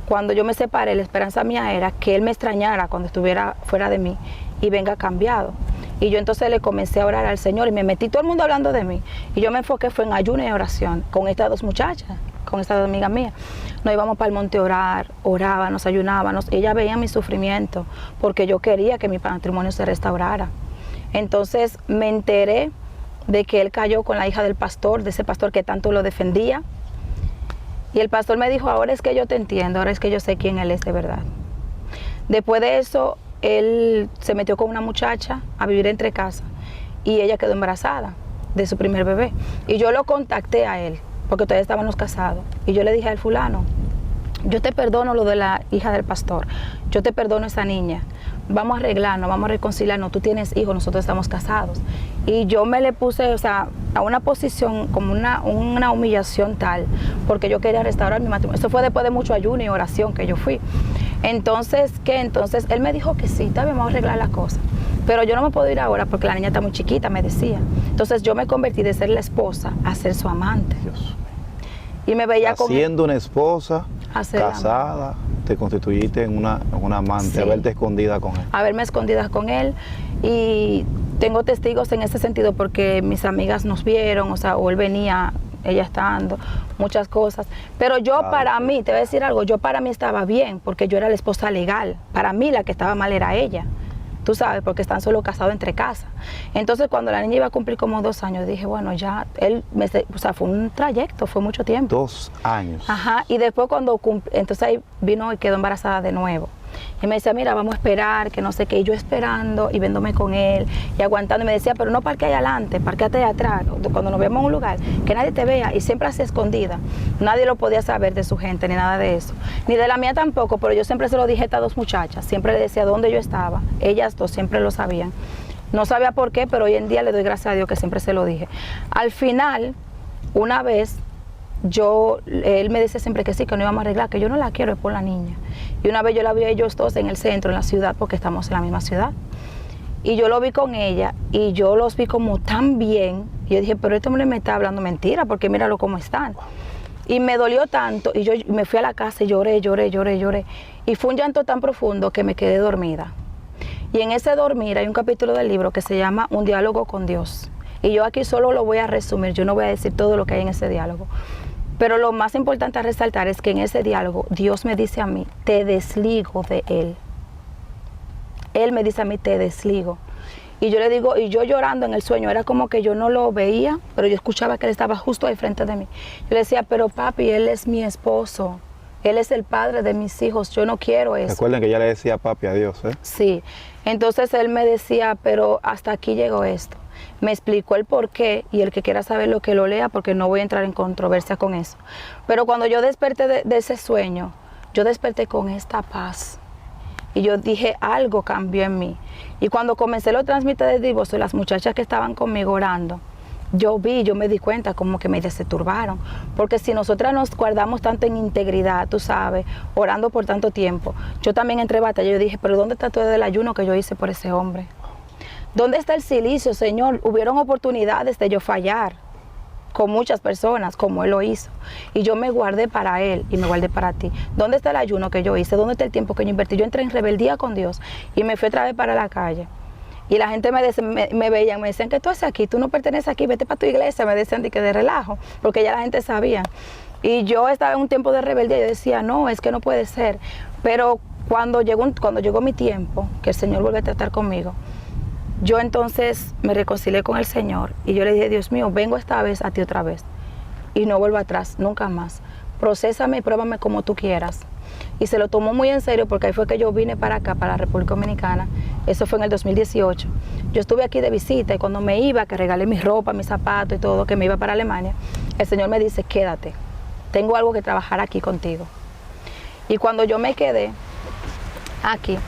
cuando yo me separé, la esperanza mía era que él me extrañara cuando estuviera fuera de mí y venga cambiado. Y yo entonces le comencé a orar al Señor y me metí todo el mundo hablando de mí. Y yo me enfoqué fue en ayuno y oración con estas 2 muchachas, con estas 2 amigas mías. Nos íbamos para el monte a orar, orábamos, ayunábamos. Ella veía mi sufrimiento porque yo quería que mi matrimonio se restaurara. Entonces me enteré de que él cayó con la hija del pastor, de ese pastor que tanto lo defendía. Y el pastor me dijo, ahora es que yo te entiendo, ahora es que yo sé quién él es de verdad. Después de eso, él se metió con una muchacha a vivir entre casa y ella quedó embarazada de su primer bebé. Y yo lo contacté a él, porque todavía estábamos casados. Y yo le dije a él, fulano, yo te perdono lo de la hija del pastor, yo te perdono esa niña, vamos a arreglarnos, vamos a reconciliarnos, tú tienes hijos, nosotros estamos casados. Y yo me le puse, o sea, a una posición como una humillación tal, porque yo quería restaurar mi matrimonio. Eso fue después de mucho ayuno y oración que yo fui. Entonces, Entonces él me dijo que sí, está bien, vamos a arreglar las cosas. Pero yo no me puedo ir ahora porque la niña está muy chiquita, me decía. Entonces yo me convertí de ser la esposa a ser su amante. Dios. Y me veía siendo una esposa, casada, te constituiste en una amante, sí. Haberte escondida con él. Haberme escondida con él. Y tengo testigos en ese sentido porque mis amigas nos vieron, o sea, o él venía, ella estando, muchas cosas. Pero yo para mí, te voy a decir algo, yo para mí estaba bien porque yo era la esposa legal. Para mí la que estaba mal era ella. Tú sabes, porque están solo casados entre casas. Entonces, cuando la niña iba a cumplir como 2 años, dije, bueno, ya, o sea, fue un trayecto, fue mucho tiempo. 2 años. Ajá, y después cuando entonces ahí vino y quedó embarazada de nuevo. Y me decía, mira, vamos a esperar, que no sé qué. Y yo esperando y viéndome con él y aguantando. Y me decía, pero no parque ahí adelante, parqueate ahí atrás. Cuando nos vemos en un lugar, que nadie te vea. Y siempre así escondida. Nadie lo podía saber de su gente, ni nada de eso. Ni de la mía tampoco, pero yo siempre se lo dije a estas dos muchachas. Siempre le decía dónde yo estaba. Ellas dos siempre lo sabían. No sabía por qué, pero hoy en día le doy gracias a Dios que siempre se lo dije. Al final, una vez, él me decía siempre que sí, que no íbamos a arreglar, que yo no la quiero, es por la niña. Y una vez yo la vi a ellos dos en el centro, en la ciudad, porque estamos en la misma ciudad. Y yo lo vi con ella y yo los vi como tan bien. Y yo dije, pero este hombre me está hablando mentira, porque míralo cómo están. Y me dolió tanto y yo me fui a la casa y lloré. Y fue un llanto tan profundo que me quedé dormida. Y en ese dormir hay un capítulo del libro que se llama Un diálogo con Dios. Y yo aquí solo lo voy a resumir, yo no voy a decir todo lo que hay en ese diálogo. Pero lo más importante a resaltar es que en ese diálogo Dios me dice a mí, te desligo de él. Él me dice a mí, te desligo. Y yo le digo, y yo llorando en el sueño, era como que yo no lo veía, pero yo escuchaba que él estaba justo ahí frente de mí. Yo le decía, pero papi, él es mi esposo, él es el padre de mis hijos, yo no quiero eso. Recuerden que ya le decía papi a Dios, ¿eh? Sí, entonces él me decía, pero hasta aquí llegó esto. Me explicó el por qué y el que quiera saber lo que lo lea porque no voy a entrar en controversia con eso. Pero cuando yo desperté de ese sueño, yo desperté con esta paz. Y yo dije, algo cambió en mí. Y cuando comencé los trámites de divorcio, las muchachas que estaban conmigo orando, yo me di cuenta como que me deseturbaron. Porque si nosotras nos guardamos tanto en integridad, tú sabes, orando por tanto tiempo, yo también entré en batalla. Yo dije, pero ¿dónde está todo el ayuno que yo hice por ese hombre? ¿Dónde está el silicio, Señor? Hubieron oportunidades de yo fallar con muchas personas, como Él lo hizo. Y yo me guardé para Él y me guardé para ti. ¿Dónde está el ayuno que yo hice? ¿Dónde está el tiempo que yo invertí? Yo entré en rebeldía con Dios y me fui otra vez para la calle. Y la gente me veían, me decían, ¿qué tú haces aquí? Tú no perteneces aquí, vete para tu iglesia. Me decían que de relajo, porque ya la gente sabía. Y yo estaba en un tiempo de rebeldía y yo decía, no, es que no puede ser. Pero cuando llegó mi tiempo, que el Señor vuelve a tratar conmigo, yo entonces me reconcilié con el Señor y yo le dije, Dios mío, vengo esta vez a ti otra vez y no vuelvo atrás, nunca más. Procésame y pruébame como tú quieras. Y se lo tomó muy en serio porque ahí fue que yo vine para acá, para la República Dominicana. Eso fue en el 2018. Yo estuve aquí de visita y cuando me iba, que regalé mi ropa, mis zapatos y todo, que me iba para Alemania, el Señor me dice, quédate, tengo algo que trabajar aquí contigo. Y cuando yo me quedé aquí,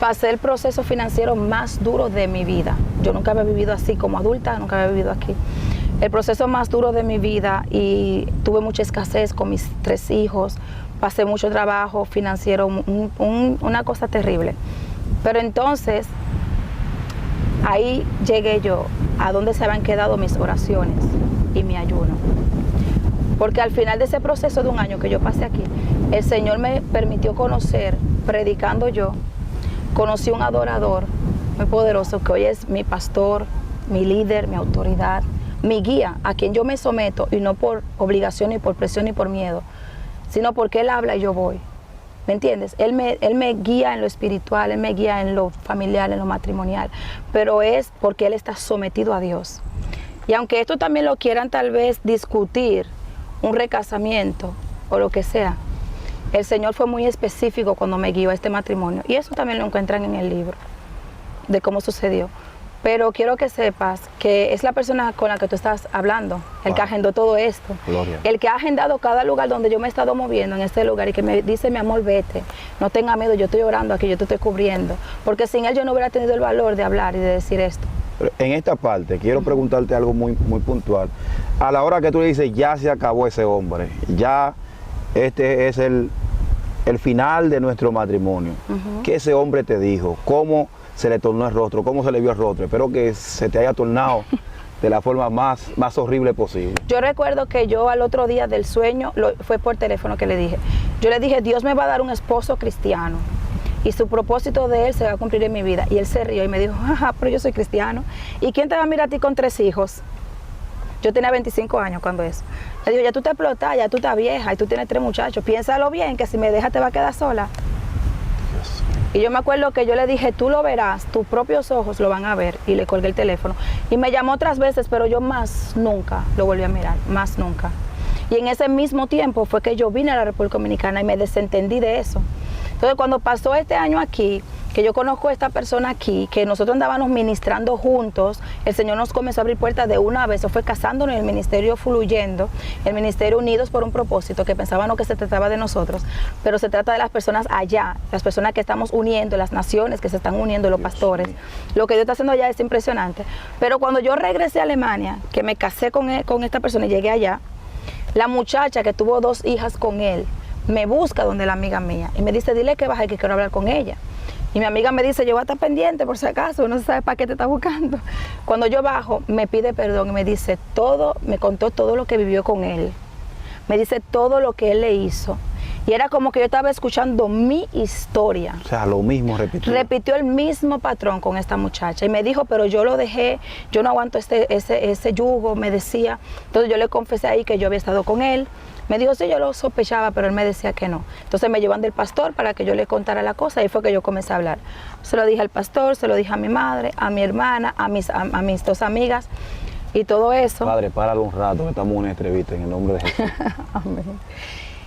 pasé el proceso financiero más duro de mi vida. Yo nunca había vivido así como adulta, nunca había vivido aquí. El proceso más duro de mi vida y tuve mucha escasez con mis 3 hijos. Pasé mucho trabajo financiero, una cosa terrible. Pero entonces, ahí llegué yo a donde se habían quedado mis oraciones y mi ayuno. Porque al final de ese proceso de un año que yo pasé aquí, el Señor me permitió conocer, predicando yo, conocí un adorador muy poderoso que hoy es mi pastor, mi líder, mi autoridad, mi guía, a quien yo me someto y no por obligación, ni por presión, ni por miedo, sino porque Él habla y yo voy. ¿Me entiendes? Él me guía en lo espiritual, Él me guía en lo familiar, en lo matrimonial, pero es porque Él está sometido a Dios. Y aunque esto también lo quieran tal vez discutir, un recasamiento o lo que sea, el Señor fue muy específico cuando me guió a este matrimonio. Y eso también lo encuentran en el libro, de cómo sucedió. Pero quiero que sepas que es la persona con la que tú estás hablando, el que agendó todo esto. Gloria. El que ha agendado cada lugar donde yo me he estado moviendo en este lugar y que me dice, mi amor, vete, no tenga miedo, yo estoy orando aquí, yo te estoy cubriendo. Porque sin él yo no hubiera tenido el valor de hablar y de decir esto. Pero en esta parte quiero preguntarte algo muy puntual. A la hora que tú le dices, ya se acabó ese hombre, ya este es el final de nuestro matrimonio. ¿Qué ese hombre te dijo? ¿Cómo se le tornó el rostro? ¿Cómo se le vio el rostro? Espero que se te haya tornado de la forma más horrible posible. Yo recuerdo que yo al otro día del sueño, fue por teléfono que le dije, yo le dije, Dios me va a dar un esposo cristiano y su propósito de él se va a cumplir en mi vida. Y él se rió y me dijo, ajá, pero yo soy cristiano. ¿Y quién te va a mirar a ti con 3 hijos? Yo tenía 25 años cuando eso. Le digo, ya tú te explotas, ya tú estás vieja y tú tienes 3 muchachos. Piénsalo bien, que si me dejas te va a quedar sola. Dios. Y yo me acuerdo que yo le dije, tú lo verás, tus propios ojos lo van a ver. Y le colgué el teléfono. Y me llamó otras veces, pero yo más nunca lo volví a mirar, más nunca. Y en ese mismo tiempo fue que yo vine a la República Dominicana y me desentendí de eso. Entonces cuando pasó este año aquí, que yo conozco a esta persona aquí, que nosotros andábamos ministrando juntos, el Señor nos comenzó a abrir puertas de una vez, eso fue casándonos, el ministerio fluyendo, el ministerio unidos por un propósito, que pensábamos que se trataba de nosotros, pero se trata de las personas allá, las personas que estamos uniendo, las naciones que se están uniendo, los pastores. Lo que Dios está haciendo allá es impresionante. Pero cuando yo regresé a Alemania, que me casé con esta persona y llegué allá, la muchacha que tuvo 2 hijas con él, me busca donde la amiga mía y me dice, dile que baje, que quiero hablar con ella. Y mi amiga me dice, yo voy a estar pendiente por si acaso, no se sabe para qué te está buscando. Cuando yo bajo, me pide perdón y me dice me contó todo lo que vivió con él. Me dice todo lo que él le hizo. Y era como que yo estaba escuchando mi historia. O sea, lo mismo repitió. Repitió el mismo patrón con esta muchacha. Y me dijo, pero yo lo dejé, yo no aguanto ese yugo, me decía. Entonces yo le confesé ahí que yo había estado con él. Me dijo, sí, yo lo sospechaba, pero él me decía que no. Entonces me llevan del pastor para que yo le contara la cosa y fue que yo comencé a hablar. Se lo dije al pastor, se lo dije a mi madre, a mi hermana, a mis 2 amigas y todo eso. Padre, páralo un rato, que estamos en una entrevista en el nombre de Jesús. Amén.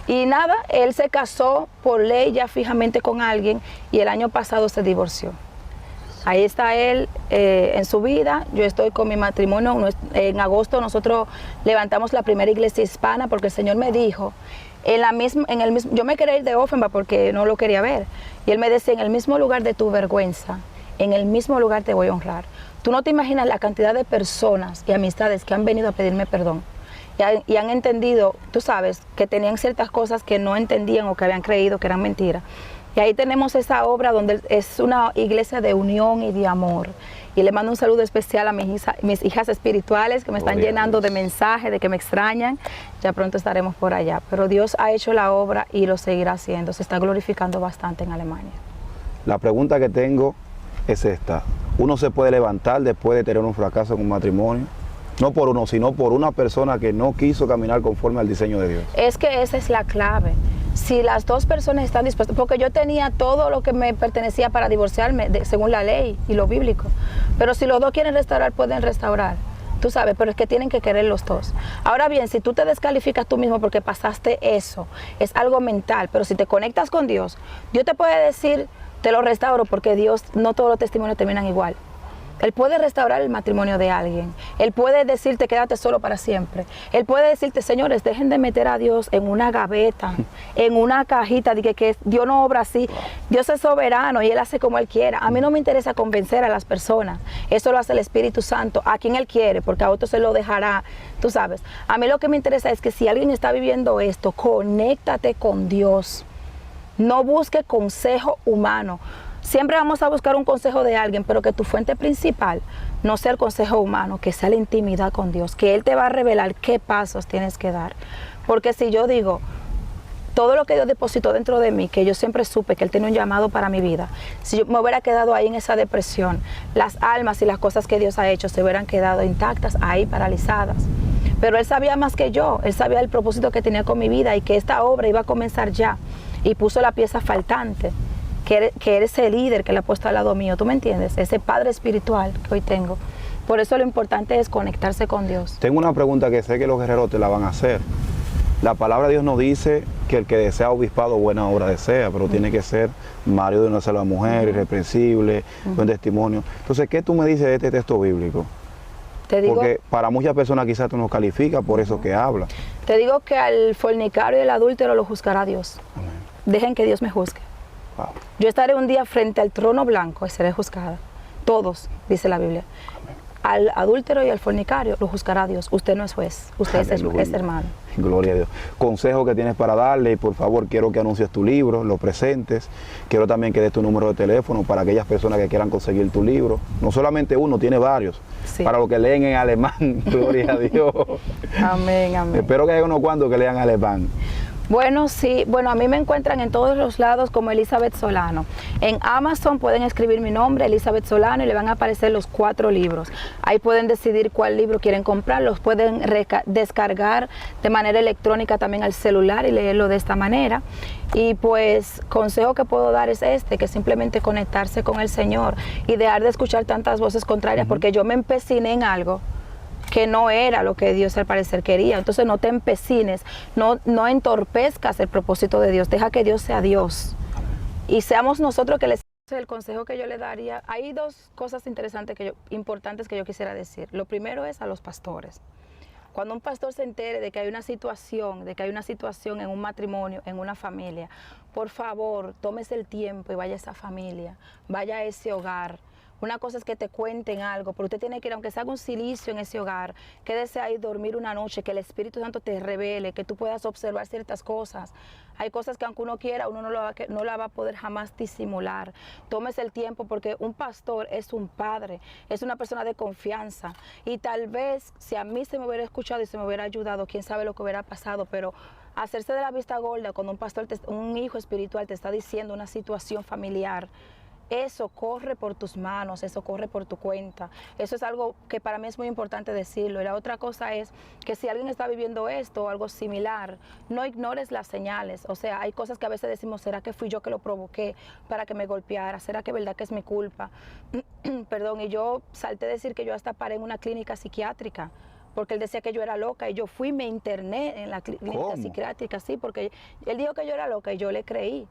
Y nada, él se casó por ley ya fijamente con alguien y el año pasado se divorció. Ahí está él en su vida, yo estoy con mi matrimonio. En agosto nosotros levantamos la primera iglesia hispana porque el Señor me dijo, yo me quería ir de Offenbach porque no lo quería ver. Y él me decía, en el mismo lugar de tu vergüenza, en el mismo lugar te voy a honrar. Tú no te imaginas la cantidad de personas y amistades que han venido a pedirme perdón. Y han entendido, tú sabes, que tenían ciertas cosas que no entendían o que habían creído que eran mentiras. Y ahí tenemos esa obra donde es una iglesia de unión y de amor. Y le mando un saludo especial a mis hijas espirituales que me están llenando de mensajes, de que me extrañan. Ya pronto estaremos por allá. Pero Dios ha hecho la obra y lo seguirá haciendo. Se está glorificando bastante en Alemania. La pregunta que tengo es esta. ¿Uno se puede levantar después de tener un fracaso en un matrimonio? No por uno, sino por una persona que no quiso caminar conforme al diseño de Dios. Es que esa es la clave. Si las 2 personas están dispuestas, porque yo tenía todo lo que me pertenecía para divorciarme, según la ley y lo bíblico, pero si los 2 quieren restaurar, pueden restaurar, tú sabes, pero es que tienen que querer los 2. Ahora bien, si tú te descalificas tú mismo porque pasaste eso, es algo mental, pero si te conectas con Dios, Dios te puede decir, te lo restauro, porque Dios, no todos los testimonios terminan igual. Él puede restaurar el matrimonio de alguien. Él puede decirte, quédate solo para siempre. Él puede decirte, señores, dejen de meter a Dios en una gaveta, en una cajita, de que Dios no obra así. Dios es soberano y Él hace como Él quiera. A mí no me interesa convencer a las personas. Eso lo hace el Espíritu Santo, a quien Él quiere, porque a otros se lo dejará, tú sabes. A mí lo que me interesa es que si alguien está viviendo esto, conéctate con Dios. No busque consejo humano. Siempre vamos a buscar un consejo de alguien, pero que tu fuente principal no sea el consejo humano, que sea la intimidad con Dios, que Él te va a revelar qué pasos tienes que dar. Porque si yo digo, todo lo que Dios depositó dentro de mí, que yo siempre supe que Él tenía un llamado para mi vida, si yo me hubiera quedado ahí en esa depresión, las almas y las cosas que Dios ha hecho se hubieran quedado intactas, ahí paralizadas. Pero Él sabía más que yo, Él sabía el propósito que tenía con mi vida y que esta obra iba a comenzar ya, y puso la pieza faltante. Que eres el líder que le ha puesto al lado mío, ¿tú me entiendes? Ese padre espiritual que hoy tengo. Por eso lo importante es conectarse con Dios. Tengo una pregunta que sé que los guerreros te la van a hacer. La palabra de Dios nos dice que el que desea obispado buena obra desea, pero tiene que ser marido de una sola mujer, irreprensible, buen testimonio. Entonces, ¿qué tú me dices de este texto bíblico? Te digo, porque para muchas personas quizás tú no calificas por eso que habla. Te digo que al fornicario y al adúltero lo juzgará Dios. Amén. Dejen que Dios me juzgue. Wow. Yo estaré un día frente al trono blanco y seré juzgada. Todos, dice la Biblia. Amén. Al adúltero y al fornicario lo juzgará Dios. Usted no es juez, usted es hermano. Gloria a Dios. Consejo que tienes para darle, y por favor quiero que anuncies tu libro, lo presentes. Quiero también que des tu número de teléfono para aquellas personas que quieran conseguir tu libro. No solamente uno, tiene varios. Sí. Para los que leen en alemán, gloria a Dios. Amén, amén. Espero que haya unos cuantos que lean alemán. Bueno, sí, a mí me encuentran en todos los lados como Elizabeth Solano. En Amazon pueden escribir mi nombre, Elizabeth Solano, y le van a aparecer los 4 libros. Ahí pueden decidir cuál libro quieren comprar, los pueden descargar de manera electrónica también al celular y leerlo de esta manera. Y pues, consejo que puedo dar es que simplemente conectarse con el Señor y dejar de escuchar tantas voces contrarias, porque yo me empeciné en algo que no era lo que Dios al parecer quería. Entonces no te empecines, no entorpezcas el propósito de Dios, deja que Dios sea Dios. y seamos nosotros que les... El consejo que yo le daría, hay dos cosas importantes que yo quisiera decir. Lo primero es a los pastores. Cuando un pastor se entere de que hay una situación, en un matrimonio, en una familia, por favor, tómese el tiempo y vaya a esa familia, vaya a ese hogar. Una cosa es que te cuenten algo, pero usted tiene que ir, aunque se haga un silicio en ese hogar, quédese ahí, dormir una noche, que el Espíritu Santo te revele, que tú puedas observar ciertas cosas. Hay cosas que aunque uno quiera, uno no la va a poder jamás disimular. Tómese el tiempo, porque un pastor es un padre, es una persona de confianza. Y tal vez, si a mí se me hubiera escuchado y se me hubiera ayudado, quién sabe lo que hubiera pasado, pero hacerse de la vista gorda cuando un hijo espiritual te está diciendo una situación familiar, eso corre por tus manos, eso corre por tu cuenta. Eso es algo que para mí es muy importante decirlo. Y la otra cosa es que si alguien está viviendo esto o algo similar, no ignores las señales. O sea, hay cosas que a veces decimos, ¿será que fui yo que lo provoqué para que me golpeara? ¿Será que es verdad que es mi culpa? Perdón, y yo salté a decir que yo hasta paré en una clínica psiquiátrica, porque él decía que yo era loca y yo fui y me interné en la clínica psiquiátrica, sí, porque él dijo que yo era loca y yo le creí.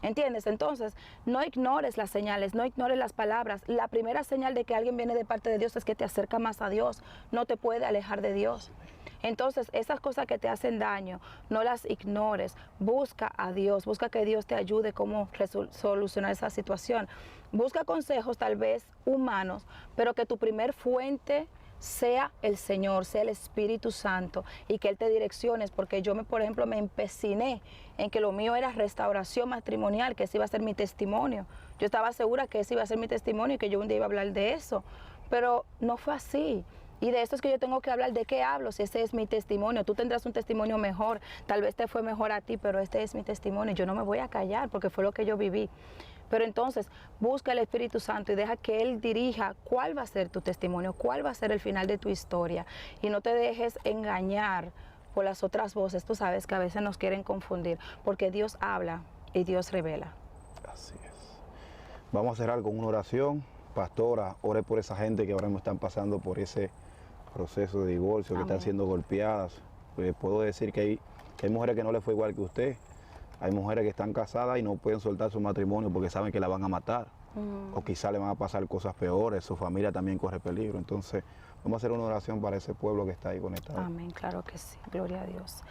¿Entiendes? Entonces, no ignores las señales, no ignores las palabras. La primera señal de que alguien viene de parte de Dios es que te acerca más a Dios, no te puede alejar de Dios. Entonces, esas cosas que te hacen daño, no las ignores. Busca a Dios, busca que Dios te ayude cómo solucionar esa situación. Busca consejos tal vez humanos, pero que tu primer fuente sea el Señor, sea el Espíritu Santo, y que Él te direccione, porque yo, por ejemplo, me empeciné en que lo mío era restauración matrimonial, que ese iba a ser mi testimonio. Yo estaba segura que ese iba a ser mi testimonio y que yo un día iba a hablar de eso, pero no fue así. Y de esto es que yo tengo que hablar. ¿De qué hablo? Si ese es mi testimonio, tú tendrás un testimonio mejor, tal vez te fue mejor a ti, pero este es mi testimonio. Yo no me voy a callar porque fue lo que yo viví. Pero entonces busca el Espíritu Santo y deja que Él dirija cuál va a ser tu testimonio, cuál va a ser el final de tu historia. Y no te dejes engañar por las otras voces. Tú sabes que a veces nos quieren confundir, porque Dios habla y Dios revela. Así es. Vamos a cerrar con una oración. Pastora, ore por esa gente que ahora mismo están pasando por ese proceso de divorcio, que están siendo golpeadas. Puedo decir que hay mujeres que no les fue igual que usted. Hay mujeres que están casadas y no pueden soltar su matrimonio porque saben que la van a matar. O quizá le van a pasar cosas peores, su familia también corre peligro. Entonces, vamos a hacer una oración para ese pueblo que está ahí conectado. Amén, claro que sí, gloria a Dios.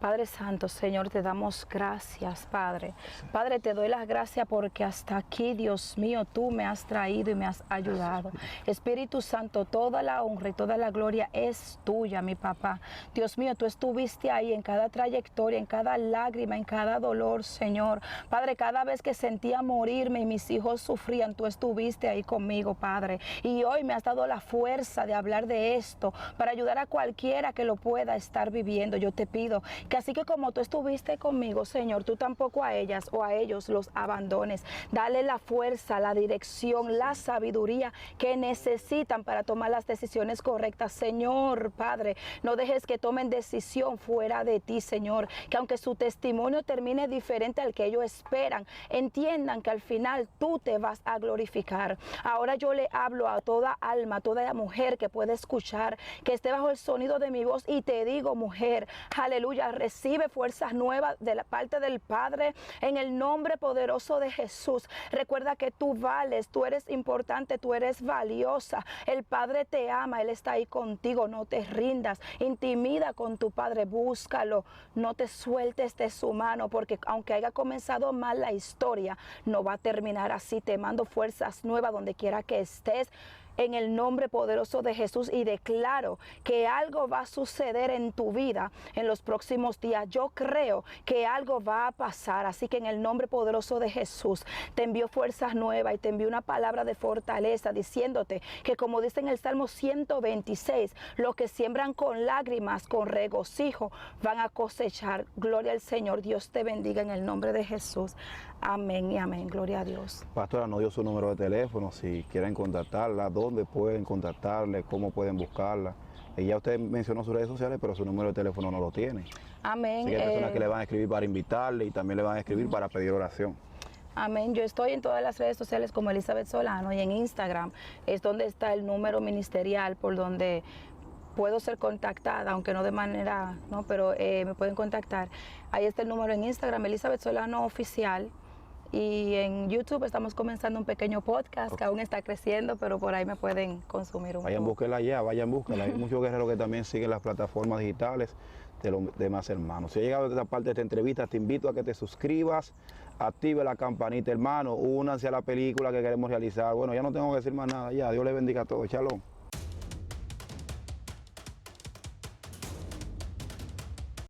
Padre Santo, Señor, te damos gracias, Padre. Padre, te doy las gracias porque hasta aquí, Dios mío, tú me has traído y me has ayudado. Espíritu Santo, toda la honra y toda la gloria es tuya, mi papá. Dios mío, tú estuviste ahí en cada trayectoria, en cada lágrima, en cada dolor, Señor. Padre, cada vez que sentía morirme y mis hijos sufrían, tú estuviste ahí conmigo, Padre. Y hoy me has dado la fuerza de hablar de esto para ayudar a cualquiera que lo pueda estar viviendo. Yo te pido que así que como tú estuviste conmigo, Señor, tú tampoco a ellas o a ellos los abandones. Dale la fuerza, la dirección, la sabiduría que necesitan para tomar las decisiones correctas. Señor, Padre, no dejes que tomen decisión fuera de ti, Señor. Que aunque su testimonio termine diferente al que ellos esperan, entiendan que al final tú te vas a glorificar. Ahora yo le hablo a toda alma, a toda mujer que puede escuchar, que esté bajo el sonido de mi voz, y te digo, mujer, aleluya, recibe fuerzas nuevas de la parte del Padre en el nombre poderoso de Jesús. Recuerda que tú vales, tú eres importante, tú eres valiosa. El Padre te ama, Él está ahí contigo. No te rindas, intimida con tu Padre, búscalo, no te sueltes de su mano, porque aunque haya comenzado mal la historia, no va a terminar así. Te mando fuerzas nuevas donde quiera que estés, en el nombre poderoso de Jesús, y declaro que algo va a suceder en tu vida en los próximos días. Yo creo que algo va a pasar, así que en el nombre poderoso de Jesús te envío fuerzas nuevas y te envío una palabra de fortaleza diciéndote que, como dice en el Salmo 126, los que siembran con lágrimas, con regocijo, van a cosechar. Gloria al Señor. Dios te bendiga en el nombre de Jesús. Amén y amén. Gloria a Dios. Pastora, nos dio su número de teléfono, si quieren contactarla, dónde pueden contactarle, cómo pueden buscarla. Ya usted mencionó sus redes sociales, pero su número de teléfono no lo tiene. Amén. Así que hay personas que le van a escribir para invitarle y también le van a escribir para pedir oración. Amén. Yo estoy en todas las redes sociales como Elizabeth Solano, y en Instagram es donde está el número ministerial por donde puedo ser contactada, aunque no de manera, no, pero me pueden contactar. Ahí está el número en Instagram, Elizabeth Solano Oficial. Y en YouTube estamos comenzando un pequeño podcast que aún está creciendo, pero por ahí me pueden consumir un Vayan, poco. búsquela allá, vayan, búsquela. Hay muchos guerreros que también siguen las plataformas digitales de los demás hermanos. Si has llegado a esta parte de esta entrevista, te invito a que te suscribas, active la campanita, hermano, únanse a la película que queremos realizar. Bueno, ya no tengo que decir más nada, ya, Dios les bendiga a todos, shalom.